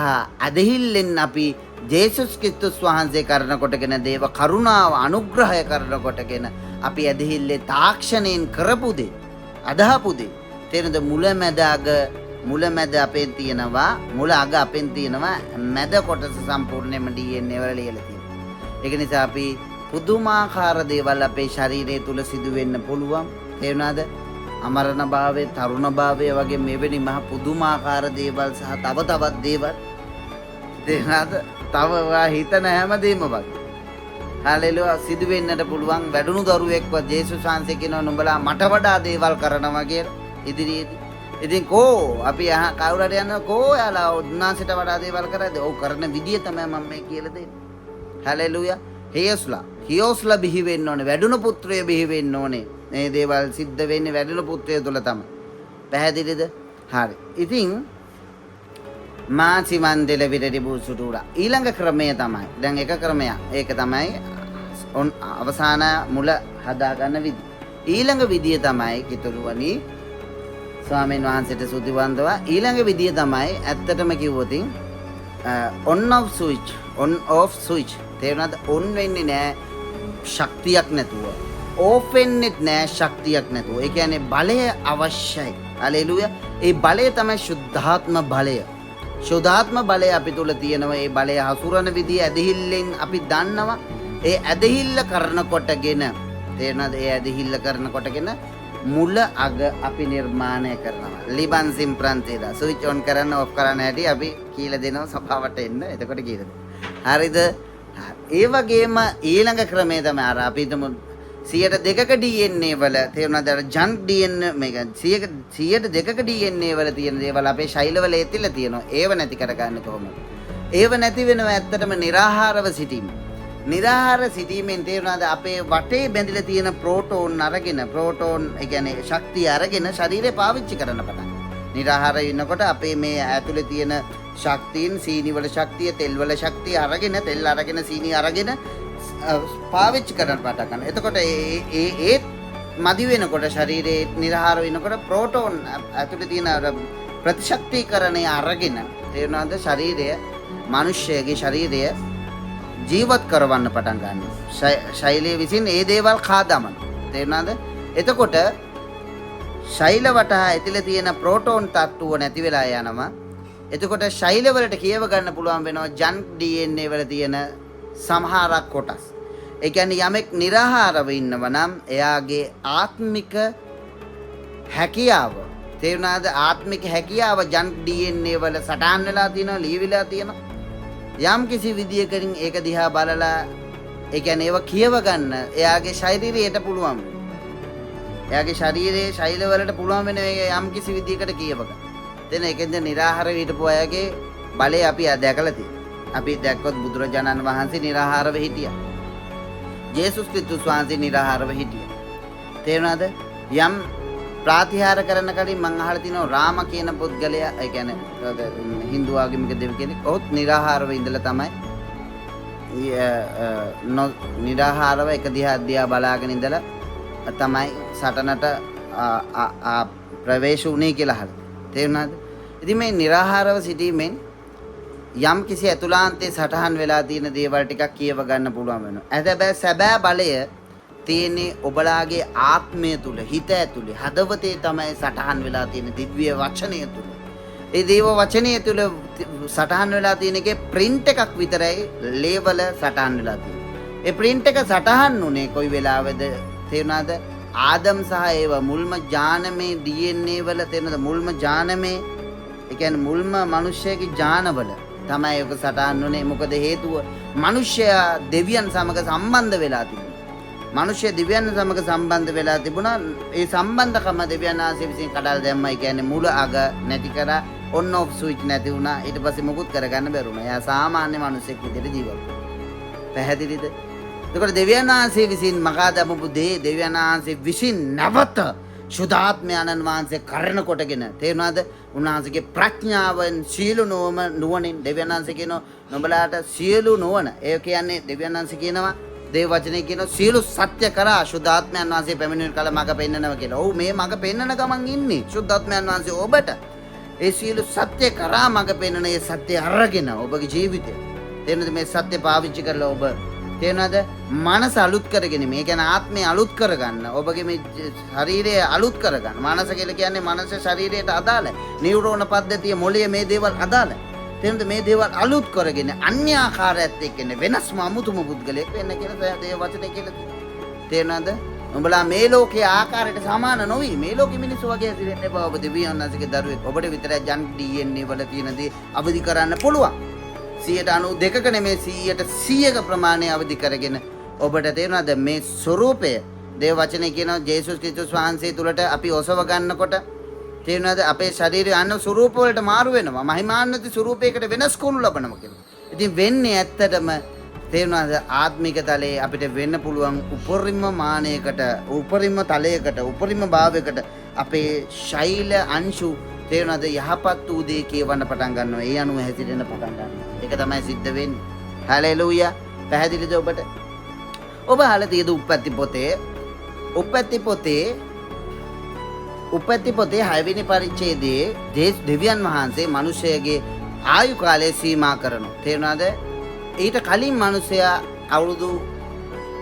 ඇදහිල්ලෙන් අපි ජේසුස් ක්‍රිස්තුස් වහන්සේ කරන කොටගෙන දේව කරුණාව අනුග්‍රහය කරන කොටගෙන අපි ඇදහිල්ලේ තාක්ෂණයෙන් කරපු දේ අදහපු දේ තේරෙනද? මුල මැද අපෙන් තියෙනවා, මුල අග අපෙන් තියෙනවා, මැද කොටස සම්පූර්ණයෙන්ම DNA වල ලියලා තියෙනවා. ඒක නිසා අපි පුදුමාකාර දේවල් අපේ ශරීරය තුල සිදු වෙන්න පුළුවන්. තේරුණාද? අමරණ භාවයේ, තරුණ භාවයේ වගේ මෙවැනි මහ පුදුමාකාර දේවල් සහ තවත් දේවල් තේරුණාද? තව හිතන හැමදේම වගේ හalleluya සිදු වෙන්නට පුළුවන්. වැඩුණු දරුවෙක්ව ජේසුස් වහන්සේ කියනවා නුඹලා මට වඩා දේවල් කරනවා කියලා ඉදිරියේදී. ඉතින් කෝ අපි කවුරුහට යනවා කෝ යාලා උන්නාසයට වඩා දේවල් කරද්දී ඔව් කරන විදිය තමයි මම මේ කියලා දෙන්නේ. හalleluya හියොස්ලා බිහි වෙන්න ඕනේ. වැඩුණු පුත්‍රය බිහි වෙන්න ඕනේ. මේ දේවල් සිද්ධ වෙන්නේ වැඩුණු පුත්‍රය තුල තමයි. පැහැදිලිද? හරි. ඉතින් මාසි මන්දෙල විරදි බුසුටුරා ඊළඟ ක්‍රමය තමයි. දැන් එක ක්‍රමයක්. ඒක තමයි අවසාන මුල හදා ගන්න විදිය. ඊළඟ විදිය තමයි කිතුරුවනි ස්වාමීන් වහන්සේට සුද්ධිවන්තවා ඊළඟ විදිය තමයි ඇත්තටම කිව්වොත් on off switch තේරුණාද? on වෙන්නේ නැහැ ශක්තියක් නැතුව. off වෙන්නෙත් නැහැ ශක්තියක් නැතුව. ඒ කියන්නේ බලය අවශ්‍යයි. හලෙලූයා. ඒ බලය තමයි සුද්ධාත්ම බලය. සුද්ධාත්ම බලය අපි තුල තියෙනවා. ඒ බලය හසුරන විදිය ඇදහිල්ලෙන් අපි දන්නවා. ඒ ඇදහිල්ල කරනකොටගෙන තේරුණාද? ඒ ඇදහිල්ල කරනකොටගෙන මුල අග අපි නිර්මාණය කරනවා. ලිබන් සිම්ප්‍රන්තේදා ස්විච් ඔන් කරන්න ඔෆ් කරන්න හැටි අපි කියලා දෙනවා සභාවට එන්න. එතකොට කියලා දෙනවා. හරිද? ඒ වගේම ඊළඟ ක්‍රමය තමයි අර අපි හිතමු 102ක DNA වල තේරුණාද? අර ජන්ක් DNA මේක 102ක DNA වල තියෙන දේවල් අපේ ශෛලවල ඇතිලා තියෙනවා. ඒව නැති කරගන්න කොහොමද? ඒව නැති වෙනව ඇත්තටම निराहारව සිටීම. निराहार සිටීමෙන් තේරුණාද අපේ වටේ බැඳිලා තියෙන ප්‍රෝටෝන් අරගෙන ඒ කියන්නේ ශක්තිය අරගෙන ශරීරය පාවිච්චි කරන්න පටන් ගන්නවා. निराहार ඉන්නකොට අපේ මේ ඇතුලේ තියෙන ශක්තියින් සීනි වල ශක්තිය, තෙල් වල ශක්තිය අරගෙන තෙල් අරගෙන සීනි අරගෙන පාවිච්චි කරන්න පටන් ගන්නවා. එතකොට ඒ මදි වෙනකොට ශරීරයේ निराहार වෙනකොට ප්‍රෝටෝන් ඇතුලේ තියෙන ප්‍රතිශක්තිකරණය අරගෙන තේරුණාද ශරීරය මිනිස්සෙගේ ශරීරය ජීවත් කරවන්න පටන් ගන්නවා. ශෛලයේ විසින් ඒ දේවල් කාදමන. තේරුණාද? එතකොට ශෛල වටහා ඇතුලේ තියෙන ප්‍රෝටෝන් තත්ත්වය නැති වෙලා යනවා. එතකොට ශෛල වලට කියව ගන්න පුළුවන් වෙනවා ජන්ක් DNA වල තියෙන සමහරක් කොටස්. ඒ කියන්නේ යමෙක් निराहारව ඉන්නව නම් එයාගේ ආත්මික හැකියාව තේරුණාද? ආත්මික හැකියාව ජන්ක් DNA වල සටහන් වෙලා තියෙනවා, ලියවිලා තියෙනවා. යම් කිසි විදියකින් ඒක දිහා බලලා ඒ කියන්නේ ඒව කියව ගන්න එයාගේ ශරීරයට පුළුවන්. එයාගේ ශරීරයේ ශෛල වලට පුළුවන් වෙන යම් කිසි විදියකට කියව ගන්න. එතන ඒකෙන්ද निराहार හිටපු අයගේ බලය අපි දැකලා තියෙනවා. අපි දැක්කොත් බුදුරජාණන් වහන්සේ निराहारව හිටියා. ජේසුස් ක්‍රිස්තුස් වහන්සේ निराहारව හිටියා. තේරුණාද? යම් ප්‍රාතිහාර කරන කලින් මම අහලා තිනවා රාම කියන පුද්ගලයා ඒ කියන්නේ හින්දු ආගමික දෙවි කෙනෙක්. ඔහුත් निराहारව ඉඳලා තමයි निराहारව එක දිහා බලාගෙන ඉඳලා තමයි සටනට ප්‍රවේශ වුණේ කියලා අහලා. තේරුණාද? ඉතින් මේ निराहारව සිටීමෙන් යම් කිසි අතුලාන්තයේ සටහන් වෙලා තියෙන දේවල් ටිකක් කියව ගන්න පුළුවන් වෙනවා. හැබැයි සැබෑ බලය තියෙන්නේ ඔබලාගේ ආත්මය තුල, හිත ඇතුලේ, හදවතේ තමයි සටහන් වෙලා තියෙන දිව්‍ය වචනය තුල. ඒ දේව වචනය තුල සටහන් වෙලා තියෙන එකේ print එකක් විතරයි ලේවල සටහන් වෙලා තියෙන්නේ. ඒ print එක සටහන් උනේ කොයි වෙලාවේද තේරුණාද? ආදම් සහ ඒව මුල්ම ඥානමේ DNA වල තේරුණාද? මුල්ම ඥානමේ ඒ කියන්නේ මුල්ම මිනිස්සයාගේ ඥානවල තමයි ඒක සටහන් උනේ. මොකද හේතුව මිනිස්සයා දෙවියන් සමග සම්බන්ධ වෙලා තිබුණා. මිනිස්සු දෙවියන් සමග සම්බන්ධ වෙලා තිබුණා. ඒ සම්බන්ධකම දෙවියන් ආශ්‍රය විසින් කඩලා දැම්මා. ඒ කියන්නේ මුල අග නැති කරා, on off switch නැති වුණා. ඊට පස්සේ මොකුත් කරගන්න බැරුණා. එයා සාමාන්‍ය මිනිසෙක් විදිහට ජීවත් වෙනවා. පැහැදිලිද? එතකොට දෙවියන් ආශ්‍රය විසින් මකා දමපු දේ දෙවියන් ආශ්‍රය විසින් නැවත සුද්ධාත්මයන්න් වහන්සේ කරන කොටගෙන තේරුණාද? උන්වහන්සේගේ ප්‍රඥාවෙන් සියලු නුවණින් දෙවියන් ආශ්‍රය කියනවා නොබලාට සියලු නුවණ. ඒ කියන්නේ දෙවියන් ආශ්‍රය කියනවා දේව වචනේ කියන සියලු සත්‍ය කරා සුද්ධාත්මයන් වහන්සේ පැමිණෙන කල මඟ පෙන්නනවා කියලා. ඔව් මේ මඟ පෙන්නන ගමන් ඉන්නේ සුද්ධාත්මයන් වහන්සේ ඔබට. ඒ සියලු සත්‍ය කරා මඟ පෙන්නන ඒ සත්‍ය අරගෙන ඔබගේ ජීවිතේ තේරෙනද? මේ සත්‍ය පාවිච්චි කරලා ඔබ තේරෙනද? මනස අලුත් කරගෙන මේ කියන්නේ ආත්මය අලුත් කරගන්න. ඔබගේ මේ ශරීරය අලුත් කරගන්න. මනස කියලා කියන්නේ මනස ශරීරයට අදාළයි. නියුරෝන පද්ධතිය මොළයේ මේ දේවල් අදාළයි. තේරුණාද? මේ දේවල් අලුත් කරගෙන අන්‍ය ආකාරයත් එක්කන වෙනස්ම අමුතුම පුද්ගලයෙක් වෙන්න කියලා දේව වචනේ කියලා තියෙනවා. තේරුණාද? උඹලා මේ ලෝකයේ ආකාරයට සමාන නොවි මේ ලෝකෙ මිනිස්සු වගේ ඇසිරෙන්න එපා. ඔබ දෙවියන් වහන්සේගේ දරුවෙක්. ඔබට විතරයි ජන්ක් DNA වල තියෙන දේ අවදි කරන්න පුළුවන්. 92ක නෙමෙයි 100ක ප්‍රමාණය අවදි කරගෙන ඔබට තේරුණාද මේ ස්වરૂපය දේව වචනේ කියනවා ජේසුස් ක්‍රිස්තුස් වහන්සේ තුලට අපි ඔසව ගන්නකොට තේරුණාද අපේ ශරීරය අන්න ස්වરૂප වලට මාරු වෙනවා. මහිමාන්විත ස්වરૂපයකට වෙනස් කරනු ලබනවා කියලා. ඉතින් වෙන්නේ ඇත්තටම තේරුණාද ආත්මික තලයේ අපිට වෙන්න පුළුවන් උපරිම මානයකට, උපරිම තලයකට, උපරිම භාවයකට අපේ ශෛල අංශු තේරුණාද යහපත් වූ දේ කියවන්න පටන් ගන්නවා. ඒ අනුව හැසිරෙන්න පටන් ගන්නවා. ඒක තමයි සිද්ධ වෙන්නේ. හලෙලූයා. පැහැදිලිද ඔබට? ඔබ අහලා තියෙද උප්පත්ති පොතේ උපැති පොතේ 6 වෙනි පරිච්ඡේදයේ දෙවියන් වහන්සේ මිනිසයාගේ ආයු කාලය සීමා කරනවා. තේරුණාද? ඊට කලින් මිනිසයා අවුරුදු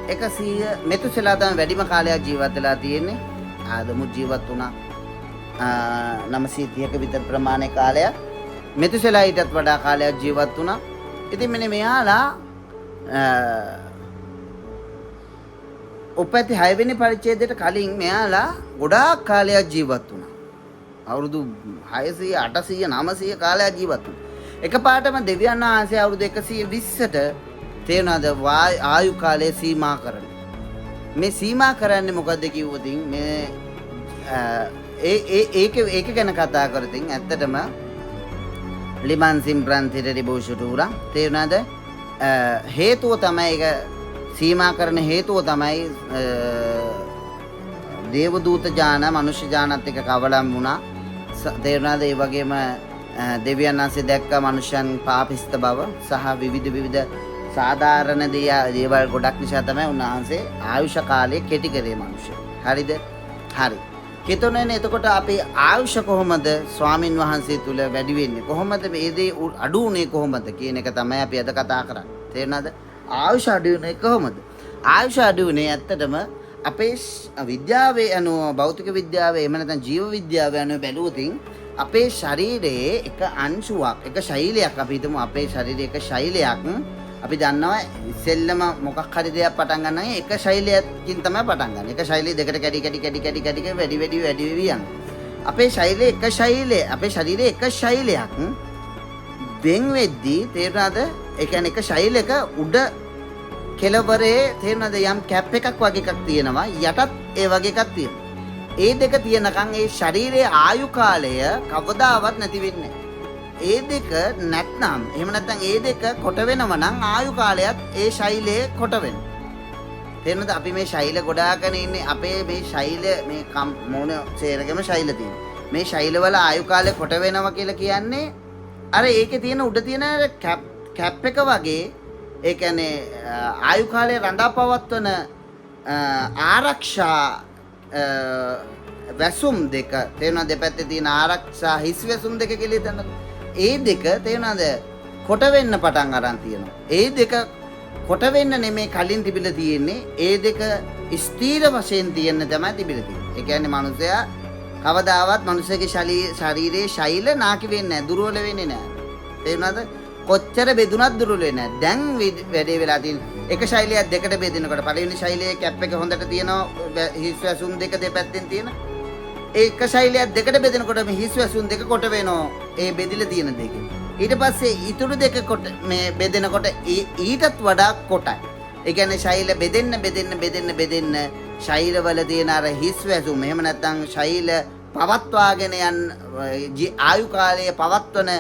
100 මෙතුසලා තමයි වැඩිම කාලයක් ජීවත් වෙලා තියෙන්නේ. ආදමුත් ජීවත් වුණා 930ක විතර ප්‍රමාණය කාලයක්. මෙතුසලා ඊටත් වඩා කාලයක් ජීවත් වුණා. ඉතින් මෙන්න මෙයාලා උපැති 6 වෙනි පරිච්ඡේදයට කලින් මෙයාලා ගොඩාක් කාලයක් ජීවත් වුණා. අවුරුදු 600 800 900 කාලයක් ජීවත් වුණා. එකපාරටම දෙවියන් වහන්සේ අවුරුදු 120ට තේරුණාද ආයු කාලය සීමා කරන. මේ සීමා කරන්නේ මොකද්ද කිව්වොත් මේ ඒක ගැන කතා කරතින් ඇත්තටම ලිමන් සිම්ප්‍රන්තිට රිබෝෂුටුරා තේරුණාද? හේතුව තමයි ඒක සීමා කරන හේතුව තමයි දේවදූත ජාන මනුෂ්‍ය ජානත් එක්ක කවලම් වුණා. තේරුණාද? ඒ වගේම දෙවියන් වහන්සේ දැක්ක මනුෂ්‍යයන් පාපිස්ත බව සහ විවිධ සාධාරණ දේවල් ගොඩක් නිසා තමයි උන්වහන්සේ ආයුෂ කාලය කෙටි කරේ මනුෂ්‍ය. හරිද? හරි. කෙතොනේ එතකොට අපේ ආයුෂ කොහොමද ස්වාමින් වහන්සේ තුල වැඩි වෙන්නේ? කොහොමද මේ දේ අඩු වුනේ කොහොමද කියන එක තමයි අපි අද කතා කරන්නේ. තේරුණාද? ආයුෂ අඩු වුනේ කොහොමද? ආයුෂ අඩු වුනේ ඇත්තටම අපේ විද්‍යාවේ අනුව භෞතික විද්‍යාවේ එහෙම නැත්නම් ජීව විද්‍යාවේ අනුව බැලුවොත් අපේ ශරීරයේ එක අංශුවක් එක ශෛලයක් අපි හිතමු අපේ ශරීරයේ එක ශෛලයක් අපි දන්නවා ඉස්සෙල්ලම මොකක් හරි දෙයක් පටන් ගන්නවා එක ශෛලයකින් තමයි පටන් ගන්න. එක ශෛලිය දෙකට කැඩි වැඩි වෙවි යනවා. අපේ ශෛලයේ එක ශෛලයේ අපේ ශරීරයේ එක ශෛලයක් වෙන් වෙද්දී තේරුණාද? ඒ කියන්නේ එක ශෛලයක උඩ කෙළවරේ තේරුණාද යම් කැප් එකක් වගේ එකක් තියෙනවා යටත් ඒ වගේ එකක් තියෙනවා. ඒ දෙක තියෙනකන් ඒ ශරීරයේ ආයු කාලය කවදාවත් නැති වෙන්නේ නැහැ. ඒ දෙක නැත්නම් එහෙම නැත්නම් ඒ දෙක කොට වෙනව නම් ආයු කාලයත් ඒ ශෛලයේ කොට වෙනවා. තේරෙනවද? අපි මේ ශෛල ගොඩාගෙන ඉන්නේ අපේ මේ ශෛල මේ මොන සේරගෙම ශෛල තියෙනවා. මේ ශෛලවල ආයු කාලය කොට වෙනවා කියලා කියන්නේ අර ඒකේ තියෙන උඩ තියෙන කැප් එක වගේ ඒ කියන්නේ ආයු කාලය රඳා පවත්වන ආරක්ෂා වැසුම් දෙක තේරුණා දෙපැත්තේ තියෙන ආරක්ෂා හිස් වැසුම් දෙක කියලා හිතන්නකො. ඒ දෙක තේරුණාද කොට වෙන්න පටන් අරන් තියෙනවා. ඒ දෙක කොට වෙන්න නෙමේ කලින් තිබිලා තියෙන්නේ. ඒ දෙක ස්ථීර වශයෙන් තියෙන්න තමයි තිබිලා තියෙන්නේ. ඒ කියන්නේ මනුස්සයා කවදාවත් මනුස්සයාගේ ශරීරයේ ශෛල නාකි වෙන්නේ නැහැ, දුර්වල වෙන්නේ නැහැ. තේරුණාද? කොච්චර බෙදුනත් දුර්වල වෙන්නේ නැහැ. දැන් වැඩේ වෙලා තියෙන එක ශෛලියක් දෙකට බෙදෙනකොට පළවෙනි ශෛලියේ කැප් එක හොඳට තියෙනවා හිස් වැසුම් දෙක දෙපැත්තෙන් තියෙන. ඒක ශෛලියක් දෙකට බෙදෙනකොට මේ හිස් වැසුම් දෙක කොට වෙනවා. ඒ බෙදිලා තියෙන දෙකෙන්. ඊට පස්සේ ඊටු දෙක කොට මේ බෙදෙනකොට ඊටත් වඩා කොටයි. ඒ කියන්නේ ශෛල බෙදෙන්න ශෛලවල තියෙන අර හිස් වැසුම් එහෙම නැත්නම් ශෛල පවත්වාගෙන යන ආයු කාලයේ පවත්වන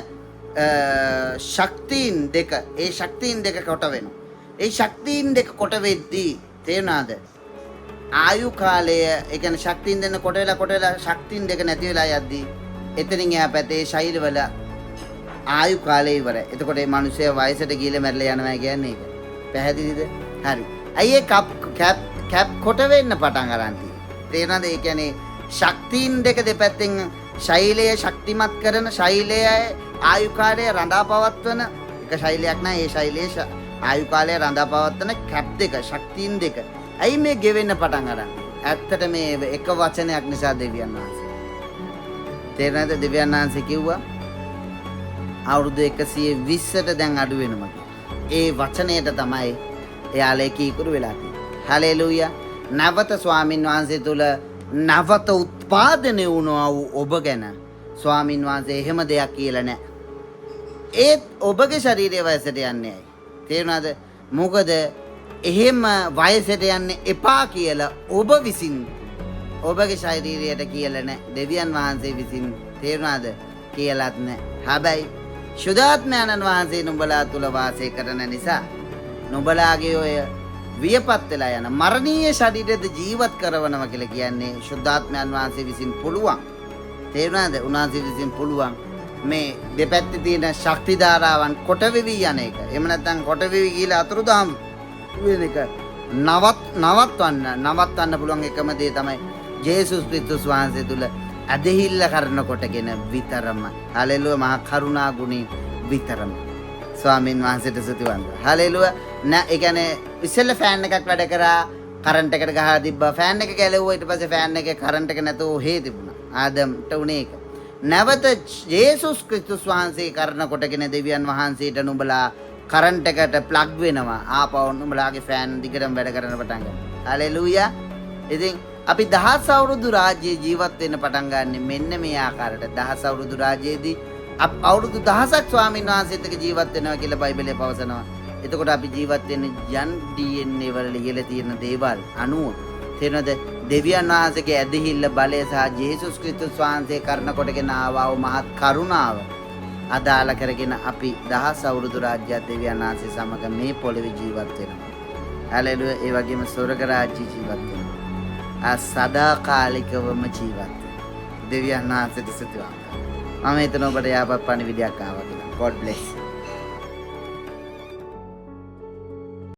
ශක්තියින් දෙක ඒ ශක්තියින් දෙක කොට වෙනවා. ඒ ශක්තියින් දෙක කොට වෙද්දී තේරුණාද? ආයු කාලය ඒ කියන්නේ ශක්තියින් දෙන්න කොට වෙලා ශක්තියින් දෙක නැති වෙලා යද්දී එතනින් එහා පැත්තේ ශෛලවල ආයු කාලය ඉවරයි. එතකොට මේ මිනිස්සයා වයසට ගිහලා මැරලා යනවා කියන්නේ ඒක. පැහැදිලිද? හරි. අයියේ කැප් කොට වෙන්න පටන් අරන් තියෙනවා. තේරුණාද? ඒ කියන්නේ ශක්තියින් දෙක දෙපැත්තෙන් ශෛලය ශක්තිමත් කරන ශෛලයේ ආයු කාලය රඳා පවත්වන එක ශෛලයක් නෑ. ඒ ශෛලයේ ආයු කාලය රඳා පවත්වන කැප් දෙක ශක්තියින් දෙක. ඇයි මේ ගෙවෙන්න පටන් අරන්? ඇත්තට මේ එක වචනයක් නිසා දෙවියන් වහන්සේ. තේරෙනවද? දෙවියන් වහන්සේ කිව්වා අවුරුදු 120ට දැන් අඩු වෙනවා. ඒ වචනයට තමයි එයාලා කීකුරු වෙලා තියෙන්නේ. හලෙලූයා. නවත ස්වාමින් වහන්සේ තුල නවත උත්පාදනය වුණා වූ ඔබ ගැන ස්වාමින් වහන්සේ එහෙම දෙයක් කියලා නැහැ. ඒත් ඔබගේ ශරීරයේ වයසට යන්නේ ඇයි? තේරුණාද? මොකද එහෙම වයසට යන්නේ එපා කියලා ඔබ විසින් ඔබගේ ශරීරයට කියලා නැහැ. දෙවියන් වහන්සේ විසින් තේරුණාද? කියලාත් නැහැ. හැබැයි ශුද්ධාත්මයන්න් වහන්සේ නුඹලා තුල වාසය කරන නිසා නුඹලාගේ ඔය වියපත් වෙලා යන මරණීය ශරීරයද ජීවත් කරනවා කියලා කියන්නේ ශුද්ධාත්මයන් වහන්සේ විසින් පුළුවන්. තේරුණාද? උන්වහන්සේ විසින් පුළුවන් මේ දෙපැත්තේ තියෙන ශක්ති ධාරාවන් කොට වෙවි යන එක. එහෙම නැත්නම් කොට වෙවි කියලා අතුරුදහන් වෙන එක නවත්වන්න පුළුවන් එකම දේ තමයි ජේසුස් ක්‍රිස්තුස් වහන්සේ තුල ඇදහිල්ල කරන කොටගෙන විතරම. හලෙලුව මහා කරුණා ගුණී විතරම. ස්වාමින් වහන්සේට ස්තුතිවන්ත. හලෙලුව ඒ කියන්නේ ඉස්සෙල්ලා ෆෑන් එකක් වැඩ කරා කරන්ට් එකට ගහලා තිබ්බා. ෆෑන් එක ගැලෙව්වා ඊට පස්සේ ෆෑන් එකේ කරන්ට් එක නැතුව හේ තිබුණා. ආදම්ට උනේ ඒක. නැවත ජේසුස් ක්‍රිස්තුස් වහන්සේ කරන කොටගෙන දෙවියන් වහන්සේට නුඹලා කරන්ට් එකට ප්ලග් වෙනවා. ආපහු නුඹලාගේ ෆෑන් දිගටම වැඩ කරන්න පටන් ගන්නවා. හලෙලූයා. ඉතින් අපි දහස් අවුරුදු රාජ්‍යයේ ජීවත් වෙන්න පටන් ගන්න මෙන්න මේ ආකාරයට. දහස් අවුරුදු රාජ්‍යයේදී අවුරුදු දහසක් ස්වාමීන් වහන්සේත් එක්ක ජීවත් වෙනවා කියලා බයිබලයේ පවසනවා. එතකොට අපි ජීවත් වෙන්නේ යන් DNA වල ලියලා තියෙන දේවල් අනුව. තේරෙනවද? දෙවියන් වහන්සේගේ ඇදහිල්ල බලය සහ ජේසුස් ක්‍රිස්තුස් වහන්සේ කරන කොටගෙන ආවා වූ මහත් කරුණාව අදාළ කරගෙන අපි දහස් අවුරුදු රාජ්‍යයක් දෙවියන් වහන්සේ සමග මේ පොළවේ ජීවත් වෙනවා. හලෙලුයා. ඒ වගේම ස්වර්ග රාජ්‍ය ජීවත් වෙනවා. සදාකාලිකවම ජීවත් දෙවියන් වහන්සේට ස්තුතිවන්ත. මම හිතන ඔබට යාපත් පණිවිඩයක් ආවා කියලා. God bless.